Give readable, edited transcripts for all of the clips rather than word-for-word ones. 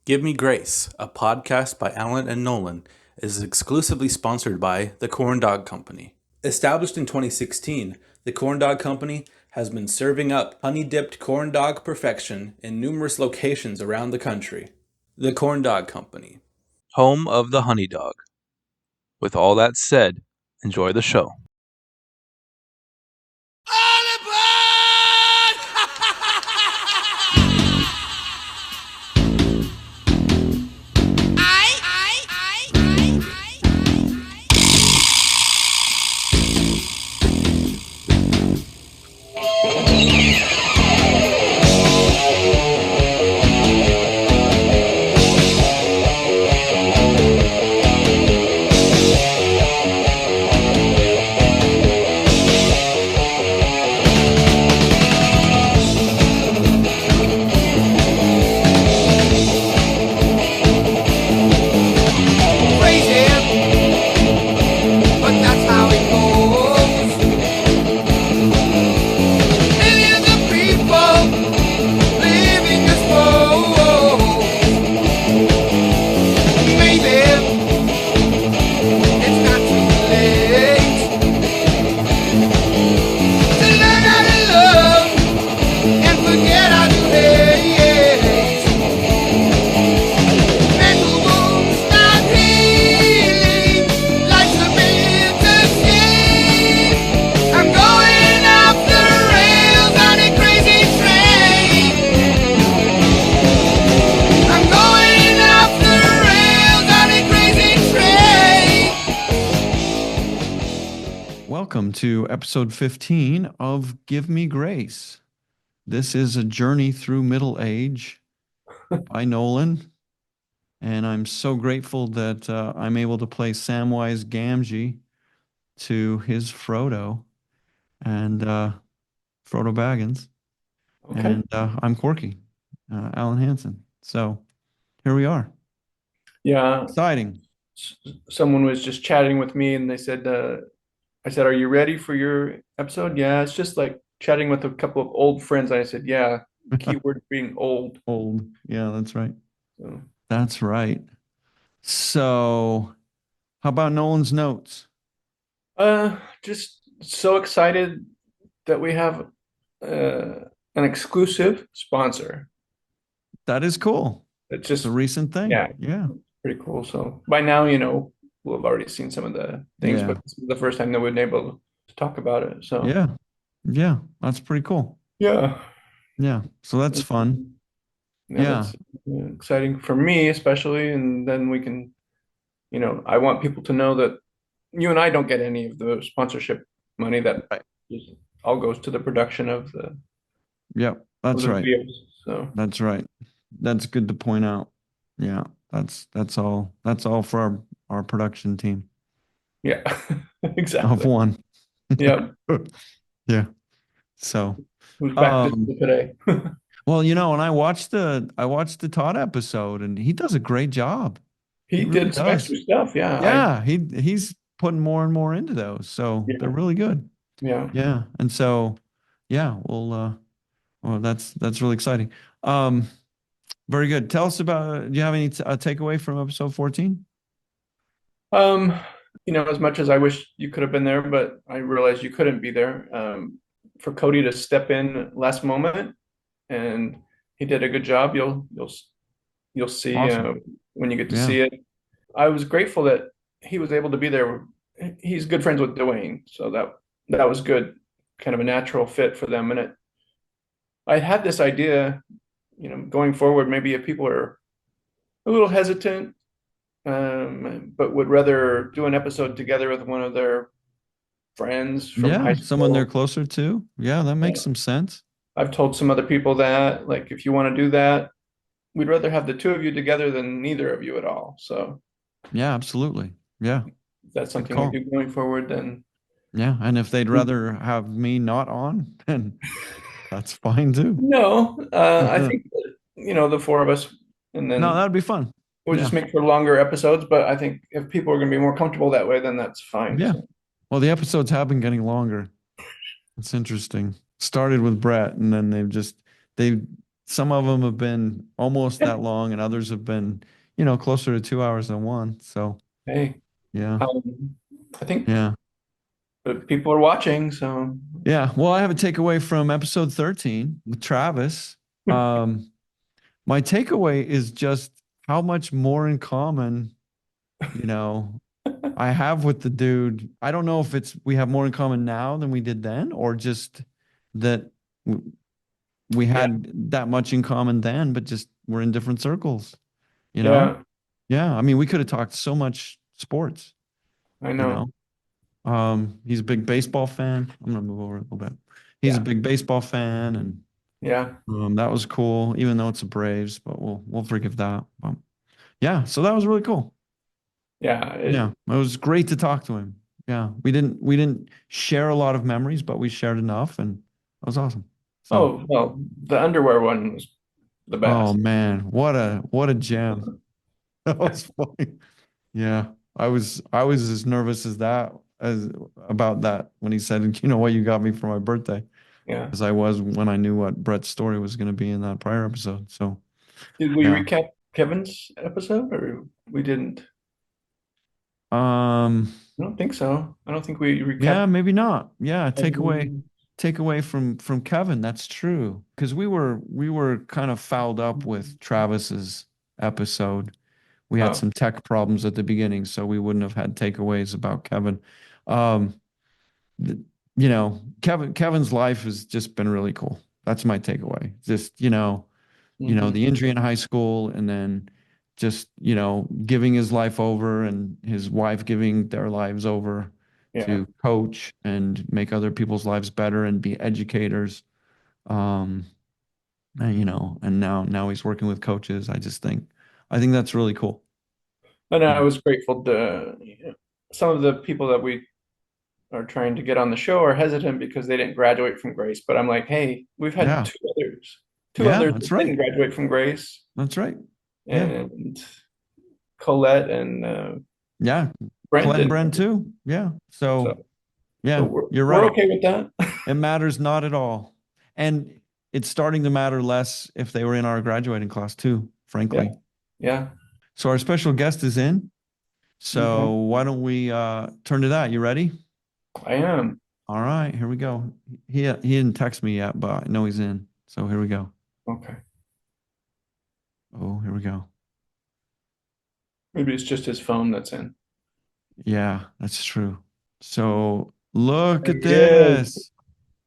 Give Me Grace, a podcast by Erland and Nolan, is exclusively sponsored by the Corn Dog Company. Established in 2016, the Corn Dog Company has been serving up honey-dipped corn dog perfection in numerous locations around the country. The Corn Dog Company, home of the honey dog. With all that said, enjoy the show. Welcome to episode 15 of Give Me Grace. This is a journey through middle age by Nolan, and I'm so grateful that I'm able to play Samwise Gamgee to his Frodo and Frodo Baggins. Okay. And I'm Corky, Alan Hansen. So here we are. Yeah, Exciting. someone was just chatting with me and they said, I said, "Are you ready for your episode?" Yeah, it's just like chatting with a couple of old friends. I said, yeah, keyword being old. Old. Yeah, that's right. So, That's right. So how about Nolan's notes? just so excited that we have an exclusive sponsor. That is cool. It's It's just, a recent thing. yeah, Yeah. pretty cool. So by now, we'll have already seen some of the things, Yeah. but this is the first time that we've been able to talk about it. So Yeah. Yeah. That's pretty cool. yeah. Yeah. So that's fun. Yeah, Yeah. that's exciting for me, especially. And then we can, I want people to know that you and I don't get any of the sponsorship money that Right. just all goes to the production of the Yep. That's right. videos. So That's right. That's good to point out. Yeah. That's all for our production team yeah, of exactly. one. Yeah, Yeah. So, who's back to um, today? well, and I watched the Todd episode and he does a great job. He He really did some does. extra stuff. Yeah, Yeah. He's putting more and more into those. So they're really good. yeah. Yeah. And so, yeah, well, that's really exciting. Very good. Tell us about, do you have any takeaway from episode 14? Um, as much as I wish you could have been there, but I realized you couldn't be there. For Cody to step in last moment, and he did a good job. You'll see Awesome. when you get to Yeah. see it. I was grateful that he was able to be there. He's good friends with Dwayne, so that was good, kind of a natural fit for them. And I had this idea, going forward, maybe if people are a little hesitant, but would rather do an episode together with one of their friends from high Yeah. Someone they're school. closer to. Yeah, that makes some sense. I've told some other people that, like, if you want to do that, we'd rather have the two of you together than neither of you at all. So Yeah, absolutely. Yeah. if that's Good something we call. do going forward, then Yeah. And if they'd rather have me not on, then that's fine too. no, I think, the four of us, and No, then that'd be fun. we'll Yeah. just make for longer episodes. But I think if people are going to be more comfortable that way, then that's fine. Yeah. So, Well, the episodes have been getting longer. It's interesting. Started with Brett and then they some of them have been almost that long, and others have been, closer to 2 hours than one. So Hey, yeah, I think yeah, people are watching, so yeah. Well, I have a takeaway from episode 13 with Travis. Um, my takeaway is just how much more in common, you know, I have with the dude. I don't know if we have more in common now than we did then, or just that we yeah, had that much in common then, but just we're in different circles, you know? yeah, Yeah. I mean, we could have talked so much sports, I you know. know? He's a big baseball fan. I'm gonna move over a little bit. He's a Yeah, big baseball fan, and yeah, that was cool, even though it's the Braves, but we'll forgive that. Yeah, so that was really cool. yeah. Yeah, it was great to talk to him. Yeah, we didn't share a lot of memories, but we shared enough, and it was awesome. So, Oh, well, the underwear one was the oh best. man, what a gem. That was funny. Yeah, I was as nervous as about that when he said, "You know what you got me for my birthday," Yeah. as I was when I knew what Brett's story was going to be in that prior episode. So, Did we yeah. recap Kevin's episode or we didn't? Um, I don't think so. I don't think we yeah, recapped. maybe not. Yeah, Kevin. take away from Kevin. That's true. Because we were kind of fouled up with Travis's episode. We had Oh, some tech problems at the beginning, so we wouldn't have had takeaways about Kevin. Um, th- Kevin's life has just been really cool. That's my takeaway. Just, hmm. the injury in high school, and then just, giving his life over, and his wife giving their lives over Yeah. to coach and make other people's lives better and be educators. Um, and now he's working with coaches. I think that's really cool. And I Yeah. was grateful to some of the people that we are trying to get on the show are hesitant because they didn't graduate from Grace. But I'm like, hey, we've had Yeah. two Yeah, others that's that right. didn't graduate from Grace, That's right. Yeah. and Colette and Yeah. Brent, Colette and Brand too. Yeah. So, so yeah, you're we're right. okay with that. It matters not at all. And it's starting to matter less if they were in our graduating class too, Yeah, frankly. yeah. So our special guest is in. So Okay, why don't we turn to that? You ready? I am. All right, here we go. He didn't text me yet, but I know he's in. So here we go. Okay, Oh, here we go. maybe it's just his phone that's in. Yeah, that's true. So look There at he is. this.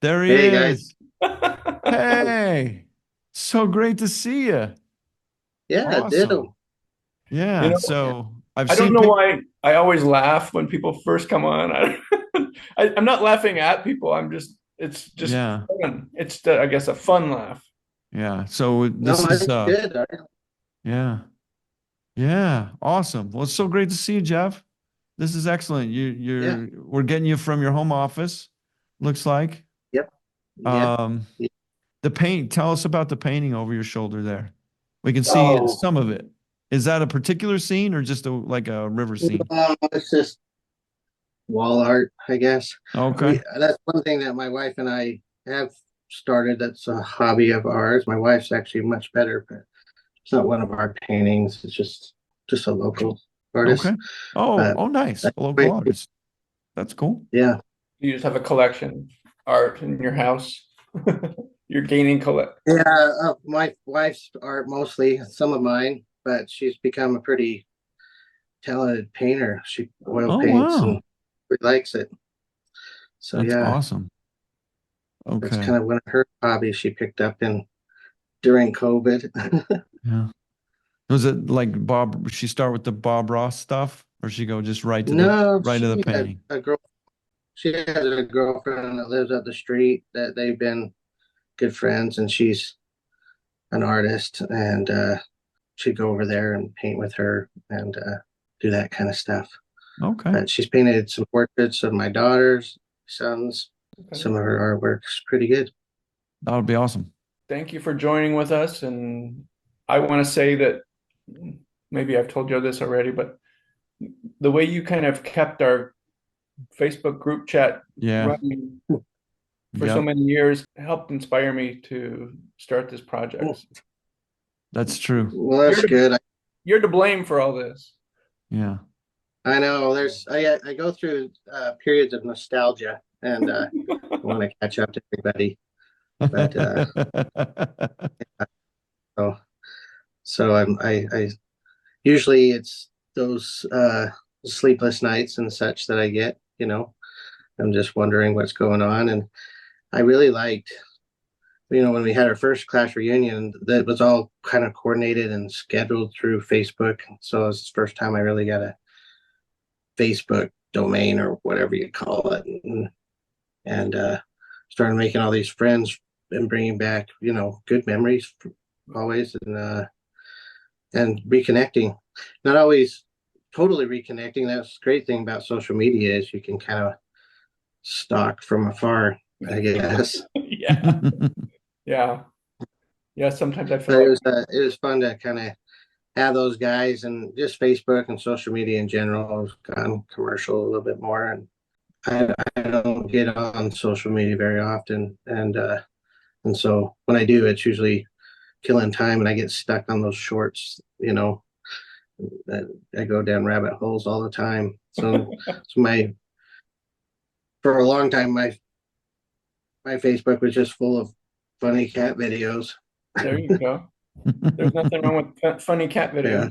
There he Hey guys. is. Hey, so great to see you. Yeah, Awesome. ditto. You Yeah. know, So I've I don't seen know pic. why I always laugh when people first come on. I'm not laughing at people. It's just Yeah. fun. I guess, a fun laugh. Yeah. So No, this is it's good. yeah. Yeah. Awesome. Well, it's so great to see you, Jeff. This is excellent. Yeah. We're getting you from your home office, looks like. Yep. Yeah. Um, the paint, tell us about the painting over your shoulder there. We can see Oh, some of it. Is that a particular scene or just like a river scene? it's just wall art, I guess. Okay. That's one thing that my wife and I have started. That's a hobby of ours. My wife's actually much better, but it's not one of our paintings. It's just a local Okay. artist. Oh, But oh, nice. that's A local great. artist. That's cool. Yeah. You just have a collection of art in your house. You're gaining collect. Yeah. My wife's art mostly, some of mine, but she's become a pretty talented painter. She oil Oh, paints and wow. really likes it. So That's yeah, awesome. that's Okay. kind of one of her hobbies she picked up in during COVID. Yeah. Was it like she start with the Bob Ross stuff, or she go just No, right to the painting? she has a girlfriend that lives up the street that they've been good friends, and she's an artist, and she'd go over there and paint with her and do that kind of stuff. Okay. But she's painted some portraits of my daughters, sons. Okay. Some of her artwork's pretty good. That would be awesome. Thank you for joining with us. And I want to say that maybe I've told you this already, but the way you kind of kept our Facebook group chat Yeah. running for so many years helped inspire me to start this project. That's true. Well, that's good. You're to blame for all this. Yeah. I know. I go through periods of nostalgia and I want to catch up to everybody. But so I usually it's those sleepless nights and such that I get. I'm just wondering what's going on, and I really liked. When we had our first class reunion, that was all kind of coordinated and scheduled through Facebook. So it was the first time I really got a Facebook domain or whatever you call it, and started making all these friends and bringing back, good memories always, and reconnecting. Not always totally reconnecting. That's the great thing about social media is you can kind of stalk from afar, I guess. Yeah. Sometimes I But feel it was fun to kind of have those guys, and just Facebook and social media in general has gone commercial a little bit more. And I don't get on social media very often, and so when I do, it's usually killing time, and I get stuck on those shorts. I go down rabbit holes all the time. So for a long time, my Facebook was just full of funny cat videos. There you go. There's nothing wrong with funny cat videos. Yeah.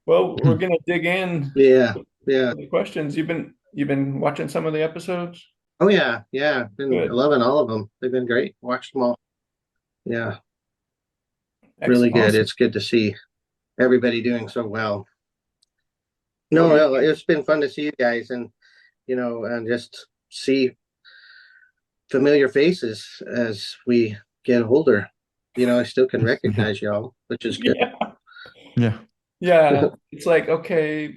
Well, we're gonna dig in. Yeah. The questions. You've been watching some of the episodes? Oh yeah. Been loving all of them. They've been great. Watched them all. Yeah. Excellent. Really good. Awesome. It's good to see everybody doing so well. No, it's been fun to see you guys, and and just see familiar faces as we get older. I still can recognize y'all, which is good. Yeah. It's like, okay,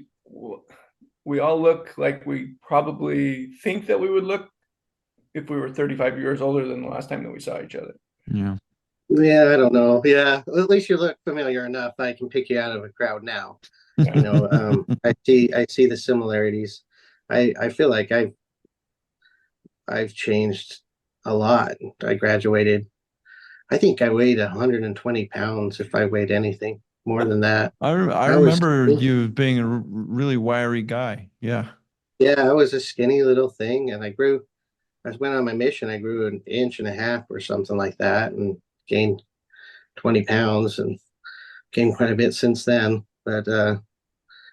we all look like we probably think that we would look if we were 35 years older than the last time that we saw each other. Yeah. Yeah, I don't know. Yeah, at least you look familiar enough. I can pick you out of a crowd now. I see the similarities. I feel like I've changed a lot. I graduated. I think I weighed 120 pounds if I weighed anything more than that. I remember you being a really wiry guy. Yeah. Yeah, I was a skinny little thing, and I went on my mission. I grew 1.5 inches or something like that, and gained 20 pounds, and gained quite a bit since then. But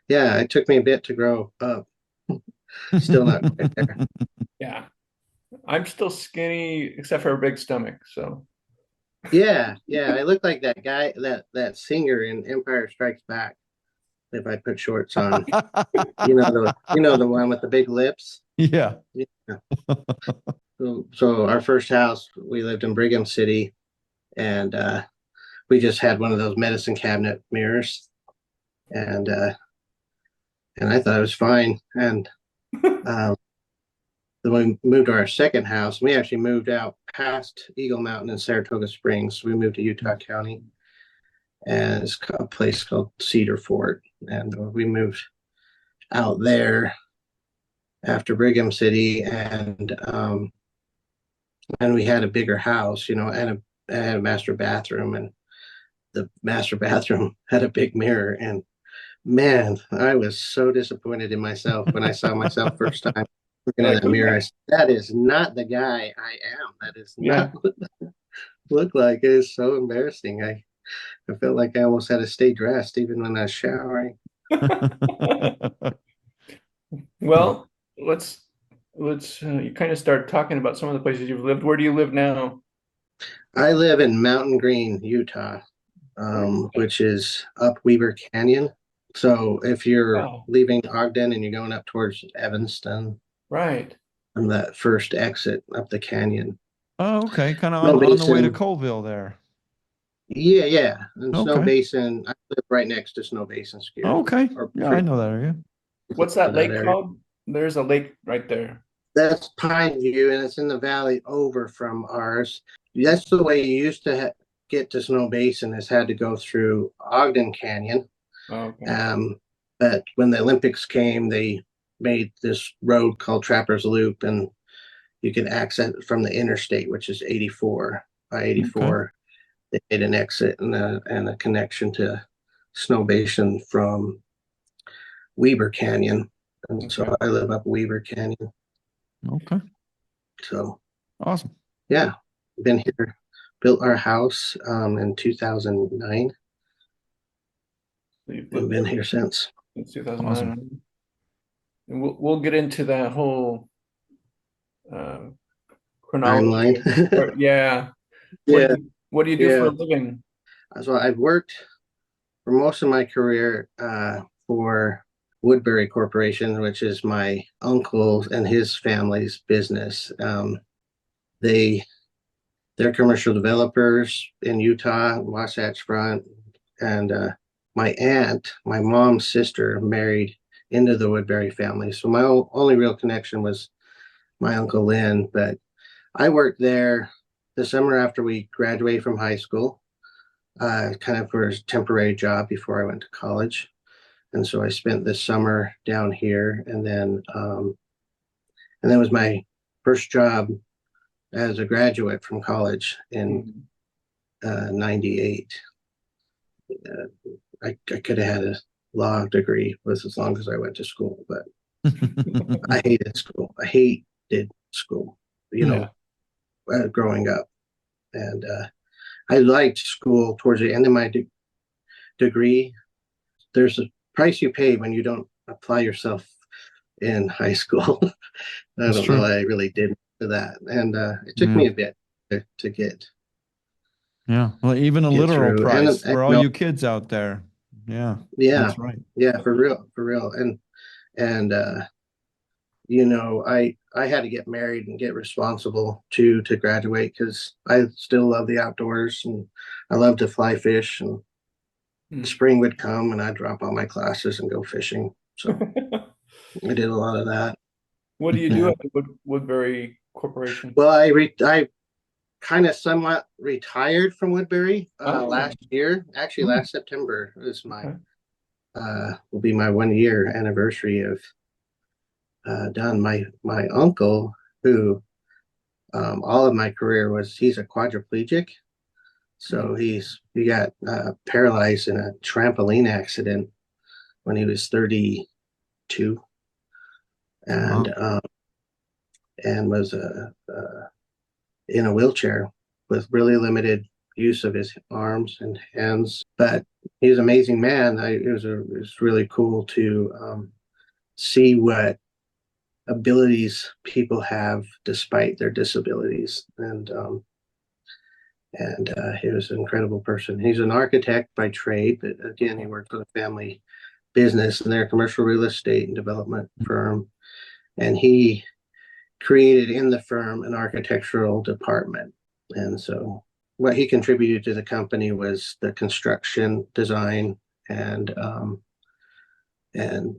yeah, it took me a bit to grow up. Still not quite there. Yeah. I'm still skinny except for a big stomach, so. Yeah. I look like that guy, that singer in Empire Strikes Back. If I put shorts on, the one with the big lips. Yeah. So our first house, we lived in Brigham City, and we just had one of those medicine cabinet mirrors, and I thought it was fine. And then we moved to our second house. We actually moved out past Eagle Mountain and Saratoga Springs. We moved to Utah County, and it's a place called Cedar Fort. And we moved out there after Brigham City, and we had a bigger house, and had a master bathroom, and the master bathroom had a big mirror. And man, I was so disappointed in myself when I saw myself first time looking at that mirror. I said, that is not the guy I am. That is not what I look like. It is so embarrassing. I felt like I almost had to stay dressed even when I was showering. Well, let's you kind of start talking about some of the places you've lived. Where do you live now? I live in Mountain Green, Utah, which is up Weber Canyon. So if you're leaving Ogden and you're going up towards Evanston, right, on that first exit up the canyon. Oh, okay. Kind of on the way to Colville there. Yeah. And Snow Basin, I live right next to Snow Basin Ski. Okay. Yeah, I know that area. What's that lake called? There's a lake right there. That's Pine View, and it's in the valley over from ours. That's the way you used to get to Snow Basin, is had to go through Ogden Canyon. Okay. But when the Olympics came, they made this road called Trapper's Loop, and you can access from the interstate, which is 84. By 84, they made an exit and a connection to Snow Basin from Weber Canyon. And so I live up Weber Canyon. Okay. So Awesome. yeah, been here, built our house in 2009. You've And been here since 2009. Awesome. And we'll get into that whole chronology. timeline. Yeah. Yeah, What do you do for a living? So I've worked for most of my career for Woodbury Corporation, which is my uncle's and his family's business. They're commercial developers in Utah, Wasatch Front, and my aunt, my mom's sister, married into the Woodbury family. So my only real connection was my Uncle Lynn. But I worked there the summer after we graduated from high school, kind of for a temporary job before I went to college. And so I spent this summer down here, and then that was my first job as a graduate from college in 98. I could have had a law degree with as long as I went to school, but I hated school. I hated school, growing up. And I liked school towards the end of my degree. There's a price you pay when you don't apply yourself in high school. I don't know. I really did for that. And it took me a bit to get. Yeah. Well, even a literal through. price for all you kids out there. Yeah. Yeah. That's right. Yeah, for real. And I had to get married and get responsible to graduate, because I still love the outdoors, and I love to fly fish, and spring would come and I'd drop all my classes and go fishing. So I did a lot of that. What do you do at the Woodbury Corporation? Well, I kind of somewhat retired from Woodbury last year. Actually, last September was will be my 1 year anniversary of done. My uncle, who all of my career he's a quadriplegic. So he got paralyzed in a trampoline accident when he was 32, and was in a wheelchair with really limited use of his arms and hands. But he's an amazing man. It was really cool to see what abilities people have despite their disabilities. And he was an incredible person. He's an architect by trade, but again, he worked for a family business, and they're a commercial real estate and development firm. And he created in the firm an architectural department. And so what he contributed to the company was the construction design and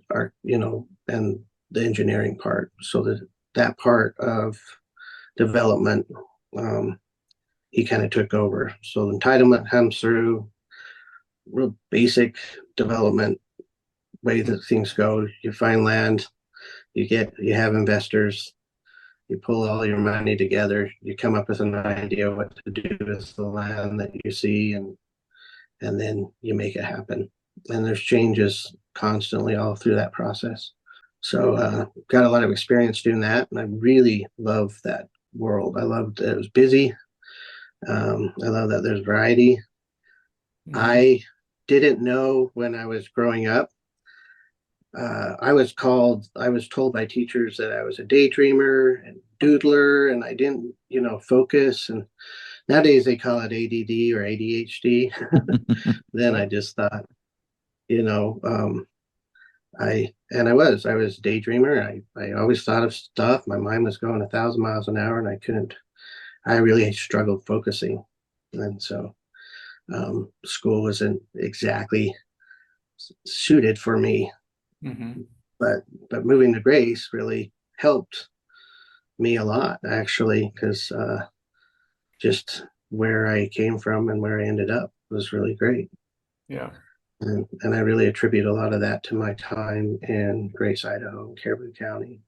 art, and the engineering part. So that part of development, he kind of took over. So the entitlement comes through real basic development way that things go. You find land, you have investors, you pull all your money together, you come up with an idea of what to do with the land that you see, and then you make it happen. And there's changes constantly all through that process. So got a lot of experience doing that, and I really love that world. I loved it was busy. I love that there's variety. I didn't know when I was growing up. I was told by teachers that I was a daydreamer and doodler, and I didn't, focus. And nowadays they call it ADD or ADHD. Then I just thought, I was a daydreamer. I always thought of stuff. My mind was going 1,000 miles an hour, and I really struggled focusing. And so school wasn't exactly suited for me. But moving to Grace really helped me a lot, actually, because just where I came from and where I ended up was really great. Yeah. And I really attribute a lot of that to my time in Grace, Idaho, and Caribou County.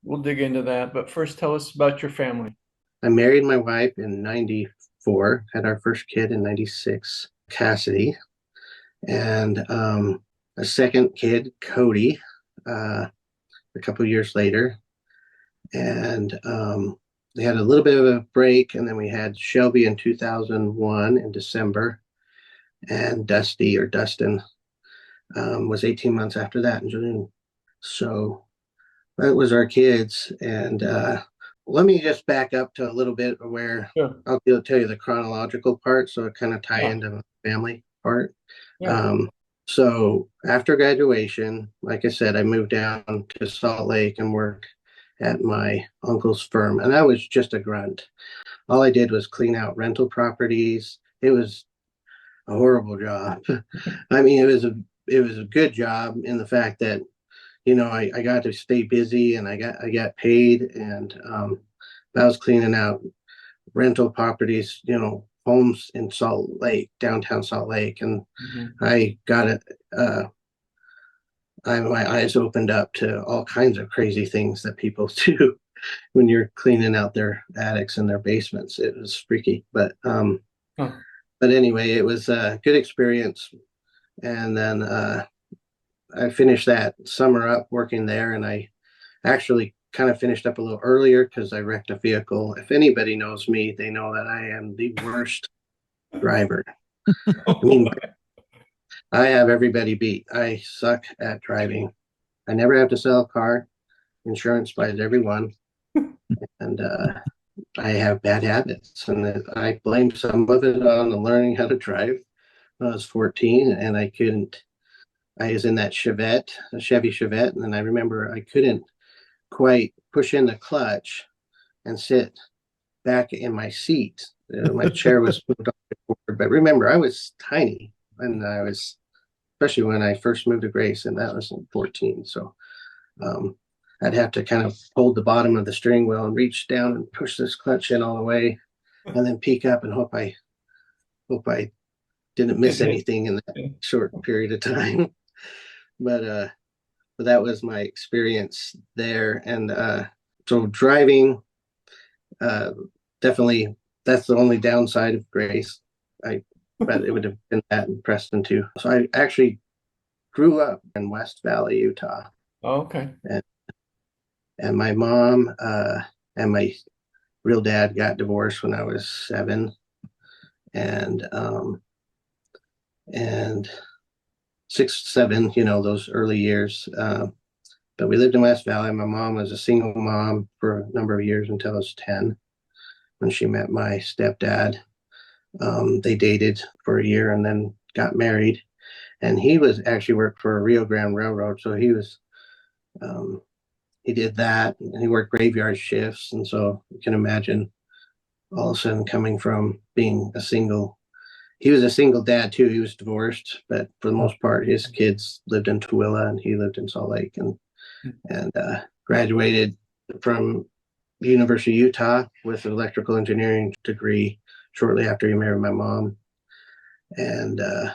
we'll dig into that. But first, tell us about your family. I married my wife in 94, had our first kid in 96, Cassidy, and a second kid, Cody, a couple years later. And we had a little bit of a break, and then we had Shelby in 2001 in December, and Dusty or Dustin was 18 months after that in June. So that was our kids. And let me just back up to a little bit where I'll tell you the chronological part, so it kind of tie into the family part. So after graduation, like I said, I moved down to Salt Lake and worked at my uncle's firm, and I was just a grunt. All I did was clean out rental properties. It was a horrible job. I mean, it was a good job in the fact that, you know, I got to stay busy and I got paid, and I was cleaning out rental properties, you know, homes in Salt Lake, downtown Salt Lake, and I got it. My eyes opened up to all kinds of crazy things that people do when you're cleaning out their attics and their basements. It was freaky, but anyway, it was a good experience. And then I finished that summer up working there, and I actually kind of finished up a little earlier because I wrecked a vehicle. If anybody knows me, they know that I am the worst driver. I mean, I have everybody beat. I suck at driving. I never have to sell a car. Insurance buys everyone. And I have bad habits. And I blame some of it on the learning how to drive when I was 14, and I couldn't. I was in that Chevette, a Chevy Chevette, and I remember I couldn't quite push in the clutch and sit back in my seat. My chair was moved forward, but remember, I was tiny, and I was, especially when I first moved to Grace, and that was in 14. So I'd have to kind of hold the bottom of the steering wheel and reach down and push this clutch in all the way, and then peek up and hope I didn't miss anything in that short period of time. But that was my experience there. And so driving, definitely, that's the only downside of Grace. But it would have been that in Preston too. So I actually grew up in West Valley, Utah. Oh, okay. And my mom and my real dad got divorced when I was 7. And 6, 7, you know, those early years. But we lived in West Valley. My mom was a single mom for a number of years until I was 10 when she met my stepdad. They dated for a year and then got married. And he was actually worked for a Rio Grande Railroad. So he was, he did that, and he worked graveyard shifts. And so you can imagine all of a sudden coming from being he was a single dad too. He was divorced, but for the most part, his kids lived in Tooele and he lived in Salt Lake, and graduated from the University of Utah with an electrical engineering degree shortly after he married my mom. And the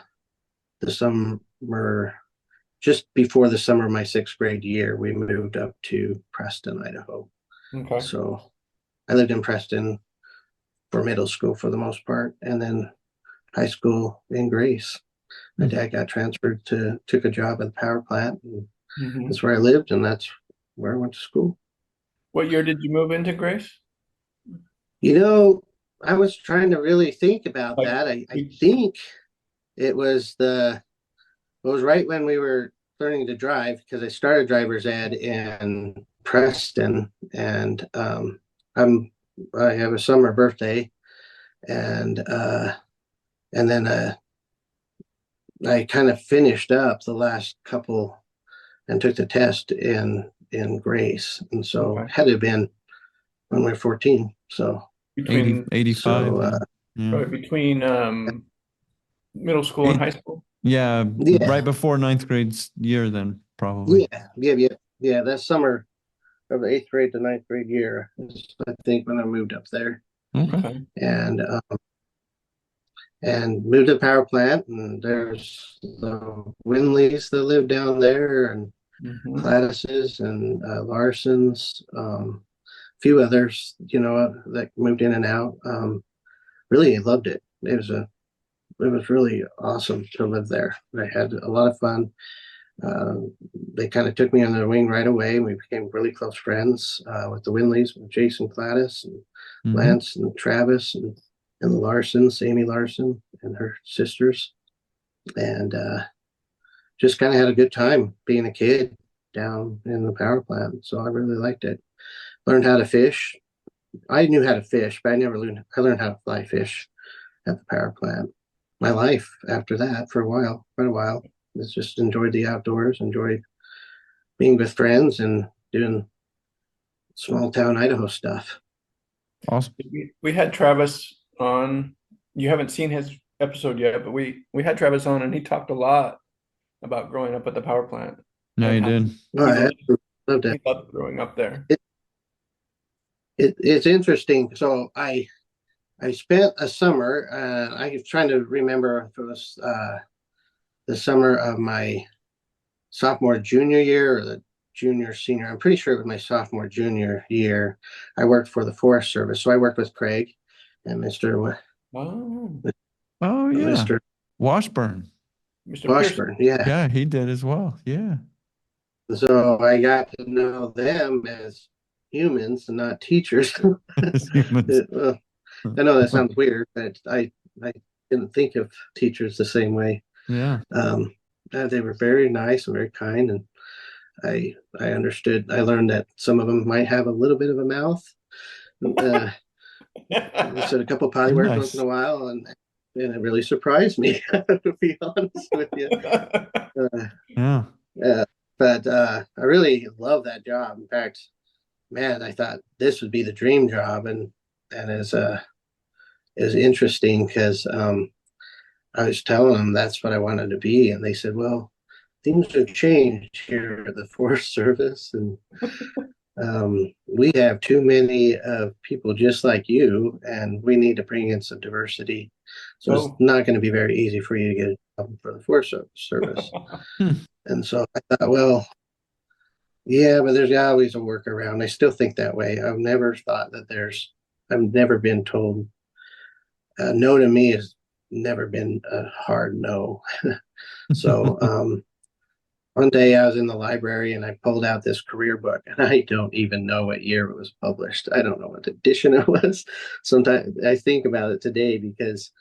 summer, just before the summer of my 6th grade year, we moved up to Preston, Idaho. Okay. So I lived in Preston for middle school for the most part, and then high school in Grace. My dad got transferred took a job at the power plant, and that's where I lived, and that's where I went to school. What year did you move into Grace? You know, I was trying to really think about that. I think it was right when we were learning to drive, because I started driver's ed in Preston, and I have a summer birthday, and then I kind of finished up the last couple and took the test in Grace, and so it had to have been when we were 14. So between 85. So, probably between middle school and high school. Yeah, right before 9th grade year, then probably. Yeah. That summer of the 8th grade to 9th grade year is, I think, when I moved up there. Okay. And moved to the power plant, and there's the Windleys that live down there, and Mhm. Cladis's and Larson's, a few others, that moved in and out. Really loved it. It was really awesome to live there. I had a lot of fun. Uh, they kind of took me under their wing right away. We became really close friends with the Windleys, with Jason Gladys and Mm-hmm. Lance and Travis and the Larsons, Amy Larson and her sisters, and just kind of had a good time being a kid down in the power plant. So I really liked it. Learned how to fish. I knew how to fish, but I never learned. I learned how to fly fish at the power plant. My life after that, for quite a while, was just enjoyed the outdoors, enjoyed being with friends and doing small town Idaho stuff. Awesome. We had Travis on. You haven't seen his episode yet, but we had Travis on, and he talked a lot about growing up at the power plant. Yeah, and you how did. I loved he it. loved growing up there. It's interesting. So I spent a summer. I was trying to remember if it was the summer of my sophomore junior year or the junior senior. I'm pretty sure it was my sophomore junior year. I worked for the Forest Service, so I worked with Craig and Oh, Oh, yeah. Mr. Washburn. Mr. Pearson. Washburn. Yeah. Yeah, he did as well. Yeah. So I got to know them as humans and not teachers. As humans. Well, I know that sounds weird, but I didn't think of teachers the same way. Yeah. They were very nice and very kind, and I understood. I learned that some of them might have a little bit of a mouth. They said a couple potty words once in a while, and it really surprised me, to be honest with you. Yeah. But I really love that job. In fact, man, I thought this would be the dream job, and is interesting because I was telling them that's what I wanted to be, and they said, "Well, things have changed here at the Forest Service, and we have too many people just like you, and we need to bring in some diversity. So it's not going to be very easy for you to get a job for the Forest Service." And so I thought, well, yeah, but there's always a workaround. I still think that way. I've never thought that I've never been told no to me has never been a hard no. So one day I was in the library and I pulled out this career book, and I don't even know what year it was published. I don't know what edition it was. Sometimes I think about it today because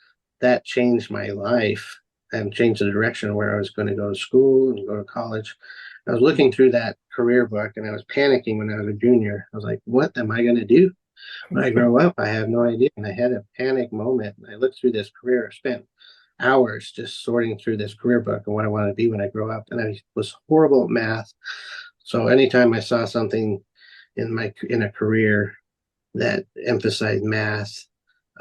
that changed my life and changed the direction of where I was going to go to school and go to college. I was looking through that career book and I was panicking when I was a junior. I was like, what am I going to do when I grow up? I have no idea. And I had a panic moment. I looked through this career. I spent hours just sorting through this career book and what I wanted to be when I grow up. And I was horrible at math. So anytime I saw something in a career that emphasized math,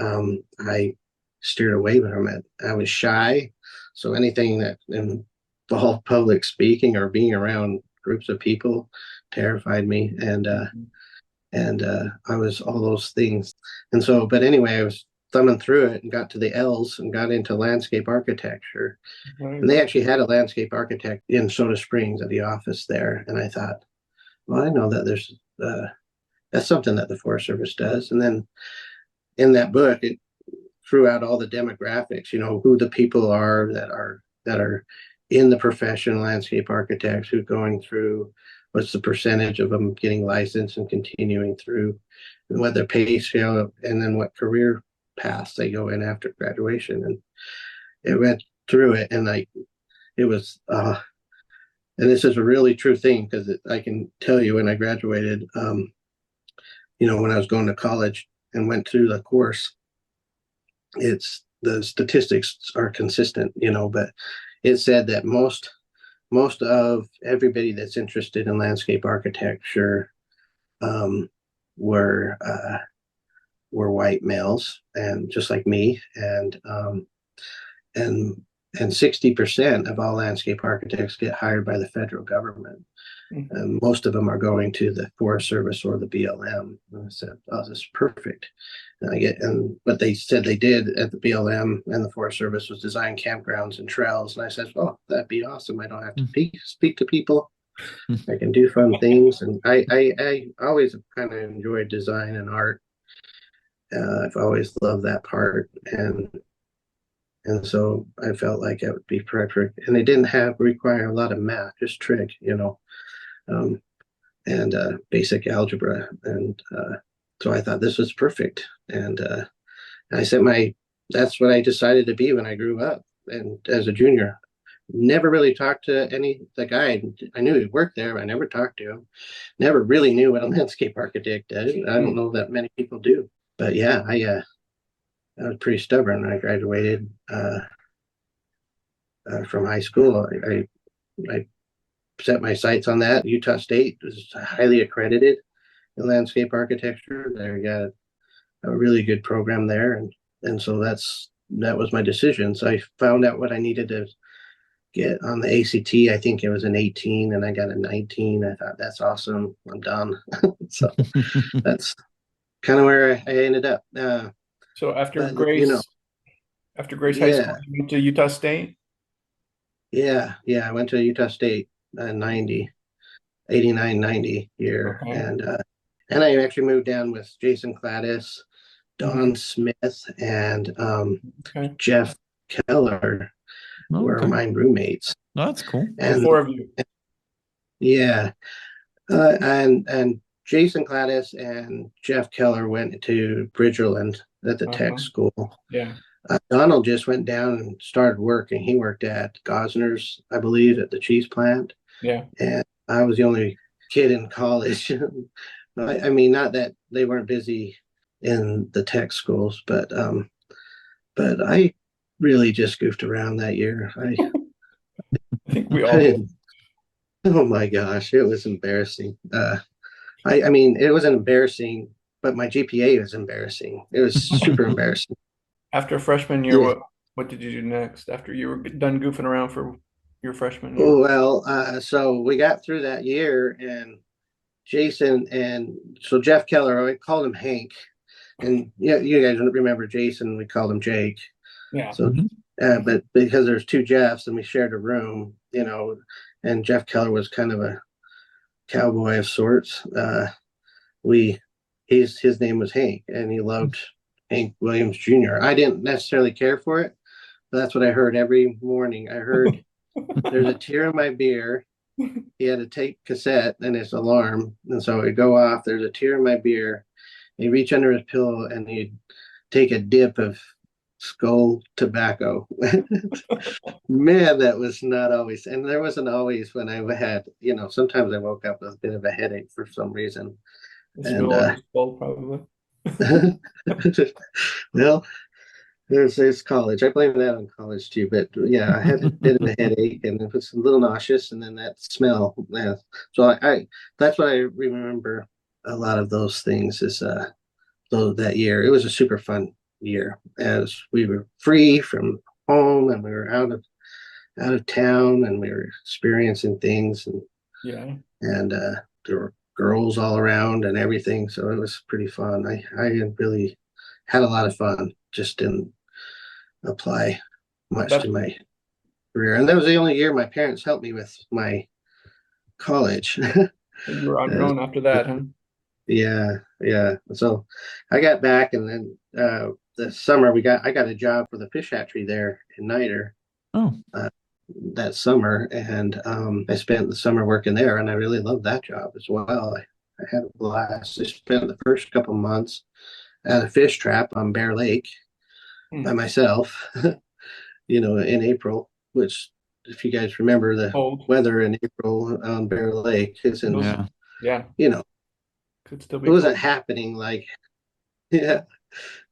I steered away from it. I was shy. So anything that involved public speaking or being around groups of people terrified me. And I was all those things. And so, but anyway, I was thumbing through it and got to the L's and got into landscape architecture. And they actually had a landscape architect in Soda Springs at the office there. And I thought, well, I know that there's that's something that the Forest Service does. And then in that book, it threw out all the demographics, who the people are that are in the profession, landscape architects, who going through, what's the percentage of them getting licensed and continuing through, and what their pay scale, and then what career paths they go in after graduation. And it went through it, and it was, and this is a really true thing because I can tell you when I graduated, when I was going to college and went through the course, the statistics are consistent, but it said that most of everybody that's interested in landscape architecture were white males, and just like me, and 60% of all landscape architects get hired by the federal government. Mm-hmm. And most of them are going to the Forest Service or the BLM. And I said, "Oh, this is perfect." And what they said they did at the BLM and the Forest Service was design campgrounds and trails. And I said, "Oh, that'd be awesome. I don't have to speak to people. I can do fun things, and I always kind of enjoyed design and art. I've always loved that part, and so I felt like it would be perfect. And it didn't require a lot of math, just trig, um, and basic algebra. And so I thought this was perfect. And I said that's what I decided to be when I grew up. And as a junior, never really talked to the guy. I knew he worked there, but I never talked to him. Never really knew what a landscape architect did. I don't know that many people do. But yeah, I was pretty stubborn. I graduated from high school. I set my sights on that. Utah State was highly accredited in landscape architecture. They got a really good program there, and so that was my decision. So I found out what I needed to get on the ACT. I think it was an 18, and I got a 19. I thought that's awesome. I'm done. So that's kind of where I ended up. So after But, Grace, after Grace High School, yeah, you went to Utah State? yeah. I went to Utah State 90, 89, 90 year, Okay. and I actually moved down with Jason Cladis, Don Smith, and Okay. Jeff Keller were Okay. my roommates. That's cool. The And four of you. yeah, and Jason Cladis and Jeff Keller went to Bridgerland at the tech school. Yeah. Donald just went down and started working. He worked at Gosner's, I believe, at the cheese plant. Yeah. And I was the only kid in college. I mean, not that they weren't busy in the tech schools, but I really just goofed around that year. I think we all I did. didn't. Oh my gosh, it was embarrassing. I mean, it wasn't embarrassing, but my GPA was embarrassing. It was super embarrassing. After freshman year, Yeah. what did you do next? After you were done goofing around for your freshman year? Oh, well, so we got through that year, and Jason and so Jeff Keller, I called him Hank, and yeah, you guys remember Jason, we called him Jake. Yeah. So, but because there's two Jeffs and we shared a room, and Jeff Keller was kind of a cowboy of sorts. His name was Hank, and he loved Hank Williams Jr. I didn't necessarily care for it, but that's what I heard every morning. I heard there's a tear in my beer. He had to take cassette and his alarm, and so it'd go off. There's a tear in my beer. He'd reach under his pillow and he'd take a dip of skull tobacco. Man, that was not always, and there wasn't always when I had, sometimes I woke up with a bit of a headache for some reason. The smell of the skull, probably. Well, there's college. I blame that on college too. But yeah, I had a bit of a headache and it was a little nauseous, and then that smell. Yeah. So I that's what I remember. A lot of those things is that year. It was a super fun year as we were free from home and we were out of town and we were experiencing things, and there were girls all around and everything. So it was pretty fun. I really had a lot of fun. Just didn't apply much to my career. And that was the only year my parents helped me with my college. You were on your own after that, huh? Yeah. So I got back, and then the summer I got a job for the fish hatchery there in Niter. That summer, and I spent the summer working there, and I really loved that job as well. I had a blast. I spent the first couple months at a fish trap on Bear Lake by myself, in April, which, if you guys remember, the weather in April on Bear Lake isn't, could still be it wasn't happening like, yeah,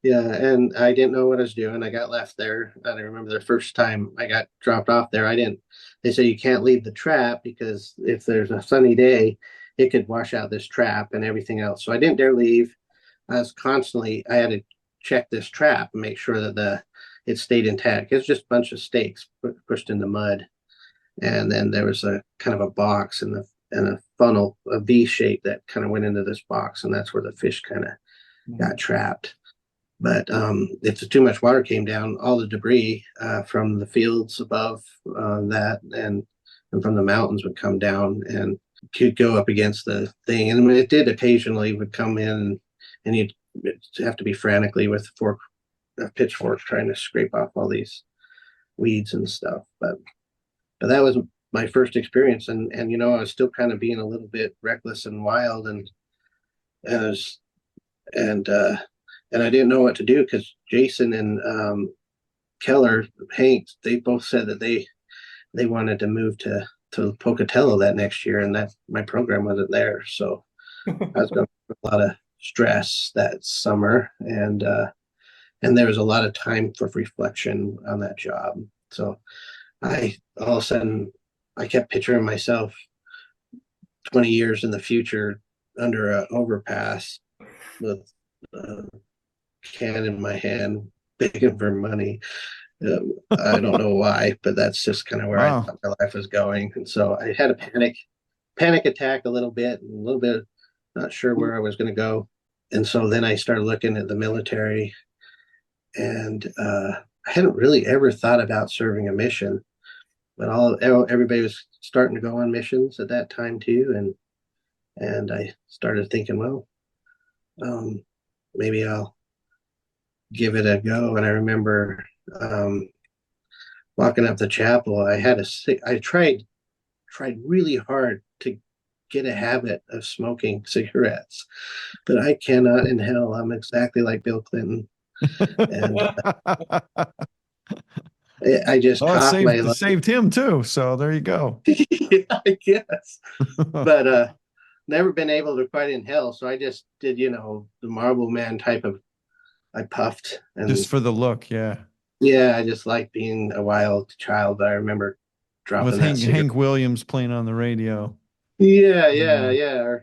and I didn't know what I was doing. I got left there. I remember the first time I got dropped off there, they say you can't leave the trap because if there's a sunny day, it could wash out this trap and everything else. So I didn't dare leave. I had to check this trap and make sure that it stayed intact. It's just a bunch of stakes pushed in the mud. And then there was a kind of a box and a funnel, a V shape that kind of went into this box. And that's where the fish kind of got trapped. But if too much water came down, all the debris from the fields above that and and from the mountains would come down and could go up against the thing. And it did occasionally would come in, and you'd have to be frantically with a pitchfork trying to scrape off all these weeds and stuff. But that was my first experience, and I was still kind of being a little bit reckless and wild, and I was, and I didn't know what to do because Jason and Keller, Hank, they both said that they wanted to move to Pocatello that next year, and that my program wasn't there, so I was going through a lot of stress that summer, and there was a lot of time for reflection on that job. So I all of a sudden I kept picturing myself 20 years in the future under an overpass with a can in my hand, begging for money. I don't know why, but that's just kind of where I thought my life was going. And so I had a panic attack a little bit, not sure where I was going to go. And so then I started looking at the military, and I hadn't really ever thought about serving a mission, but everybody was starting to go on missions at that time too. And I started thinking, well, maybe I'll give it a go. And I remember walking up the chapel. I tried really hard to get a habit of smoking cigarettes, but I cannot in hell. I'm exactly like Bill Clinton. And I just coughed my lungs. Saved him too. So there you go. Yeah, I guess. But never been able to quite inhale. So I just did, the Marble Man type of, I puffed. And just for the look, yeah. Yeah, I just like being a wild child. But I remember dropping with Hank Williams playing on the radio. Yeah.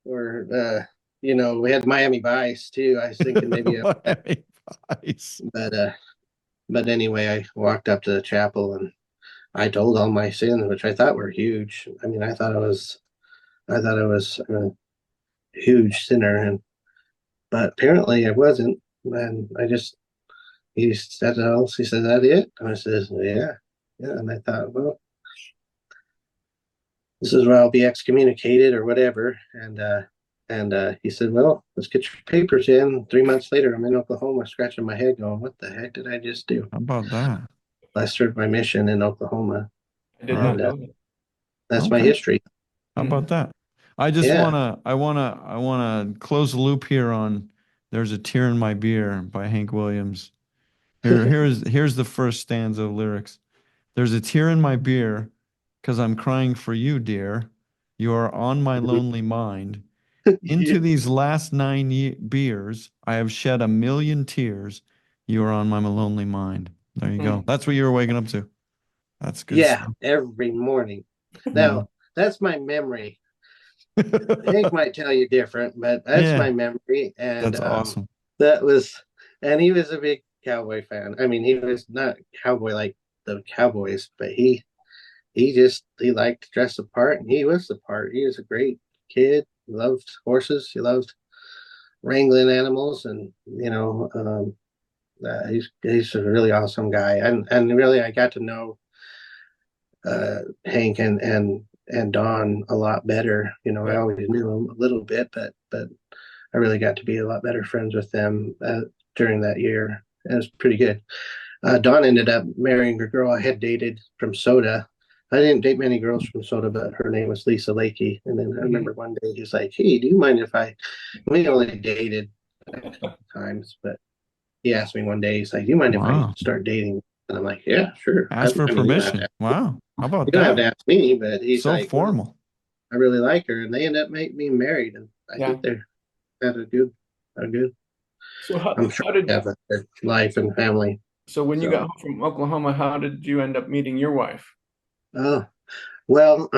Or we had Miami Vice too. I was thinking maybe Miami Vice. But anyway, I walked up to the chapel and I told all my sins, which I thought were huge. I mean, I thought I was a huge sinner, but apparently I wasn't. And he said, "Is that it?" And I said, "Yeah." And I thought, well, this is where I'll be excommunicated or whatever. And he said, "Well, let's get your papers in." 3 months later, I'm in Oklahoma, scratching my head, going, "What the heck did I just do?" How about that? I served my mission in Oklahoma. I did not know that. That's my history. How about that? I just wanna close the loop here on "There's a Tear in My Beer" by Hank Williams. Here's the first stanza of lyrics. "There's a tear in my beer, 'cause I'm crying for you, dear. You are on my lonely mind. Into these last 9 beers, I have shed a million tears. You are on my lonely mind." There you go. That's what you were waking up to. That's good. Yeah, stuff. every morning. Now, that's my memory. Hank might tell you different, but that's my memory. And that's awesome. And he was a big cowboy fan. I mean, he was not cowboy like the Cowboys, but he liked to dress the part, and he was the part. He was a great kid. He loved horses. He loved wrangling animals, and he's a really awesome guy. And really, I got to know Hank and Don a lot better. I always knew them a little bit, but I really got to be a lot better friends with them during that year. It was pretty good. Don ended up marrying a girl I had dated from Soda. I didn't date many girls from Soda, but her name was Lisa Lakey. And then I remember one day he's like, "Hey, do you mind if we only dated a couple times, but he asked me one day, he's like, "Do you mind if I start dating?" And I'm like, "Yeah, sure." Ask for permission. Wow. How about that? You don't have to ask me, but he's so like, formal. "Well, I really like her." And they ended up being married. And I think they're a good. So I'm sure they have a good life and family. So when you got home from Oklahoma, how did you end up meeting your wife? Oh, well,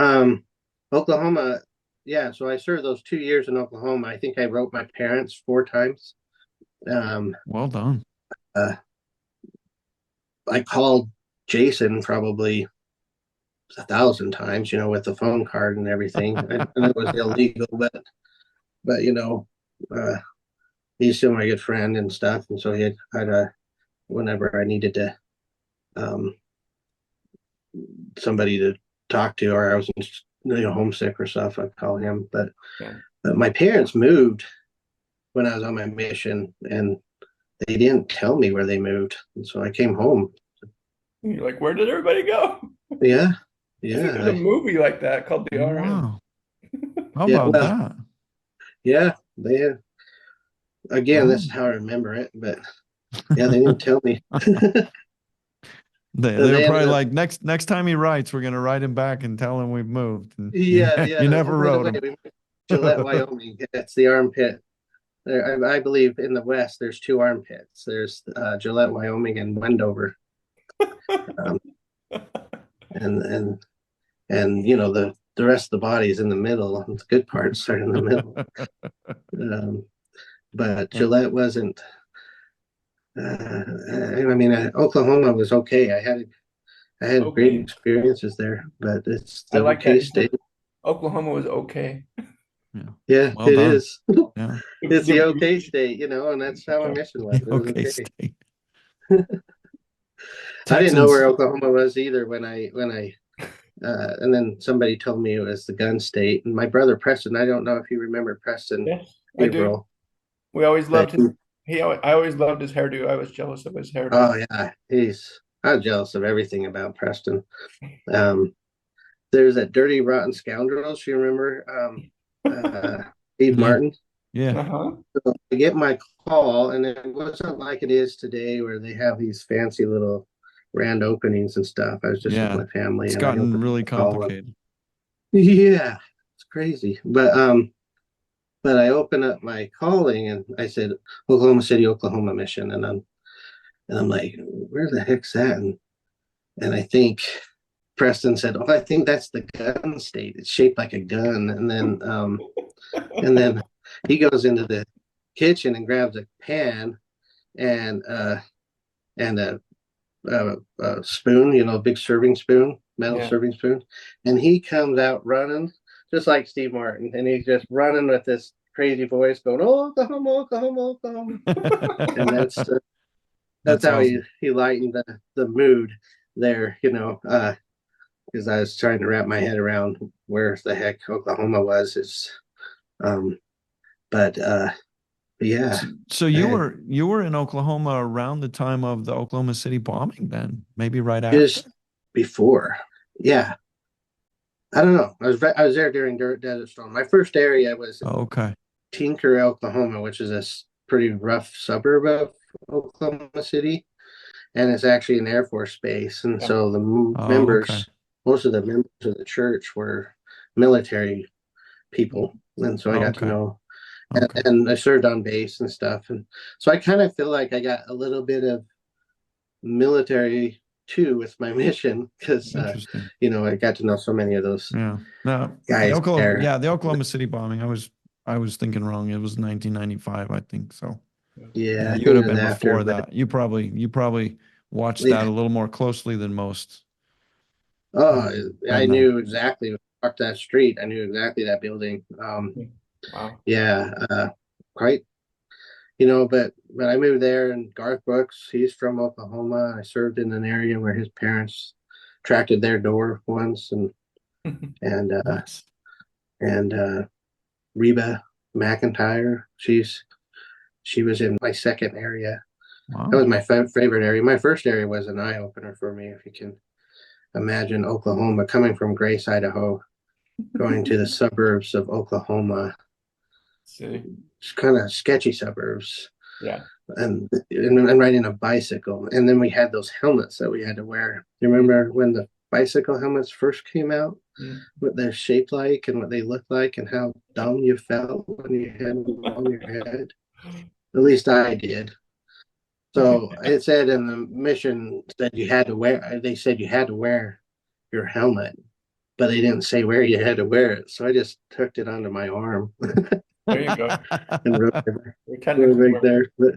Oklahoma. Yeah. So I served those 2 years in Oklahoma. I think I wrote my parents 4 times. Well done. I called Jason probably 1,000 times, with the phone card and everything. And it was illegal, but he's still my good friend and stuff. And so he had whenever I needed to somebody to talk to, or I was homesick or stuff, I'd call him. But Yeah. my parents moved when I was on my mission, and they didn't tell me where they moved, and so I came home. You're like, where did everybody go? Yeah, I think there's yeah, a movie like that called The RM. Wow. How yeah. about Well, that? yeah. They again, this is Wow. how I remember it, but yeah, they didn't tell me. They're They ended probably up. like, next time he writes, we're gonna write him back and tell him we've moved. And Yeah, you yeah. Oh, never by the wrote way, him. we moved to Gillette, Wyoming. That's the armpit. There, I believe in the West, there's two armpits. There's Gillette, Wyoming, and Wendover, um, and the rest of the body is in the middle. The good parts are in the middle. But Gillette wasn't. I mean, Oklahoma was okay. I had great Okay. experiences there, but it's I the like that. okay You said state. Oklahoma was okay. Yeah. Yeah, Well it done. is. Yeah. It's the okay state, and that's how my mission was. It was Okay, okay. state. I didn't know Texans. where Oklahoma was either and then somebody told me it was the gun state. And my brother Preston, I don't know if you remember Preston Yes, I do. Gabriel, We always but loved him. I always loved his hairdo. I was jealous of his hairdo. oh yeah, I'm jealous of everything about Preston. Um, there's that Dirty Rotten Scoundrels. You remember Steve Yeah. Martin? Yeah. Uh-huh. So I get my call, and it wasn't like it is today, where they have these fancy little grand openings and stuff. I was just with Yeah. my family, It's and I gotten opened really the call, and complicated. yeah, it's crazy. But I opened up my calling, and I said Oklahoma City, Oklahoma mission, and I'm like, where the heck's that? And I think Preston said, oh, I think that's the gun state. It's shaped like a gun. And then he goes into the kitchen and grabs a pan and a spoon, a big serving spoon, metal Yeah. serving spoon, and he comes out running just like Steve Martin, and he's just running with this crazy voice going, "Oh, Oklahoma, Oklahoma, Oklahoma," and that's how awesome. he lightened the mood there, because I was trying to wrap my head around where the heck Oklahoma was. But yeah. So you were in Oklahoma around the time of the Oklahoma City bombing, then maybe right after. Just before, yeah. I don't know. I was there during Desert Storm. My first area was Okay. Tinker, Oklahoma, which is a pretty rough suburb of Oklahoma City, and it's actually an Air Force base. And so the members, okay. most of the members of the church were military people, and so I got to Okay. know. Okay. And I served on base and stuff, and so I kind of feel like I got a little bit of military too with my mission, because Interesting. I got to know so many of those Yeah. No, guys there. yeah, the Oklahoma City bombing. I was thinking wrong. It was 1995, I think. So Yeah, you would have been after, before that. You probably watched that a little more closely than most. Oh, But I no. knew exactly up that street. I knew exactly that building. Wow. Yeah, quite. But I moved there, and Garth Brooks, he's from Oklahoma. I served in an area where his parents tracted their door once, and Nice. Reba McIntyre, she was in my second area. Wow. That was my favorite area. My first area was an eye opener for me. If you can imagine Oklahoma, coming from Grace, Idaho, going to the suburbs of Oklahoma. See. It's kind of sketchy suburbs. Yeah. And riding a bicycle. And then we had those helmets that we had to wear. You remember when the bicycle helmets first came out? What they're shaped like and what they look like, and how dumb you felt when you had them on your head. At least I did. So it said in the mission that you had to wear, they said you had to wear your helmet, but they didn't say where you had to wear it. So I just tucked it onto my arm. There you go. And rode right there. But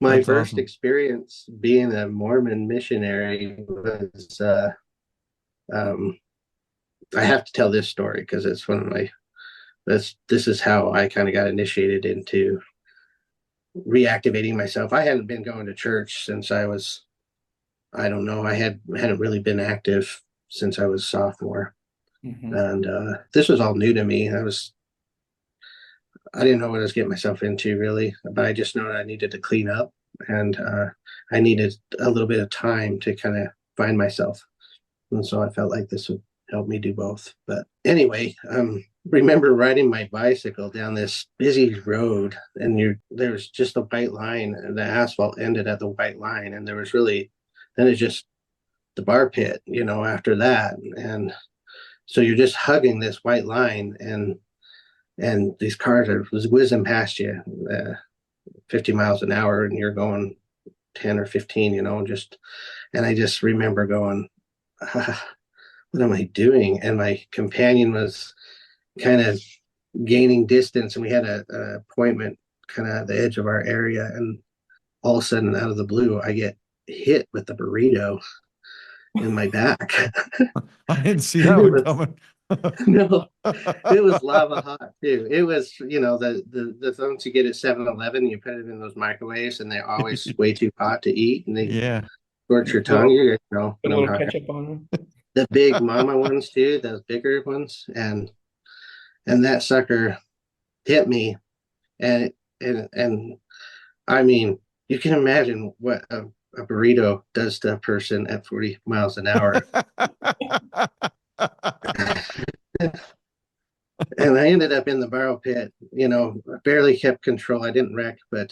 my That's first awesome. experience being a Mormon missionary was, I have to tell this story because it's one of my, this is how I kind of got initiated into reactivating myself. I hadn't been going to church since I was, I don't know, I hadn't really been active since I was a sophomore. Mhm. And this was all new to me. I didn't know what I was getting myself into really, but I just know that I needed to clean up, and I needed a little bit of time to kind of find myself. And so I felt like this would help me do both. But anyway, remember riding my bicycle down this busy road, and there was just a white line, and the asphalt ended at the white line, and then it's just the bar pit, after that. And so you're just hugging this white line, and these cars are whizzing past you, 50 miles an hour, and you're going 10 or 15, and I just remember going, what am I doing? And my companion was kind of gaining distance, and we had an appointment kind of at the edge of our area, and all of a sudden, out of the blue, I get hit with the burrito in my back. I didn't see that one coming. No, it was lava hot too. It was, the ones you get at 7-Eleven, you put it in those microwaves, and they're always way too hot to eat, and they scorch your tongue. Put a little ketchup on them. The big mama ones too, those bigger ones, and that sucker hit me, and I mean, you can imagine what a burrito does to a person at 40 miles an hour. And I ended up in the barrel pit, I barely kept control. I didn't wreck, but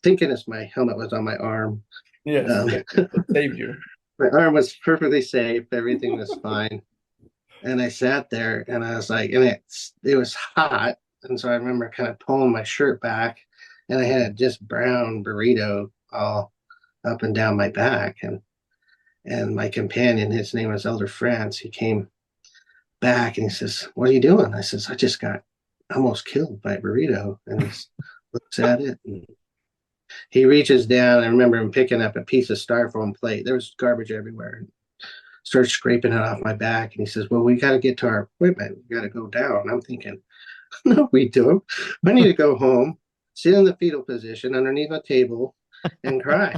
thinking as my helmet was on my arm. Yes, it saved you. My arm was perfectly safe. Everything was fine. And I sat there, and I was like, and it was hot. And so I remember kind of pulling my shirt back, and I had just brown burrito all up and down my back. And my companion, his name was Elder France, he came back and he says, "What are you doing?" I says, "I just got almost killed by a burrito." And he looks at it, and he reaches down. I remember him picking up a piece of styrofoam plate. There was garbage everywhere. Starts scraping it off my back, and he says, "Well, we got to get to our appointment. We got to go down." I'm thinking, no, we don't. I need to go home, sit in the fetal position underneath a table, and cry.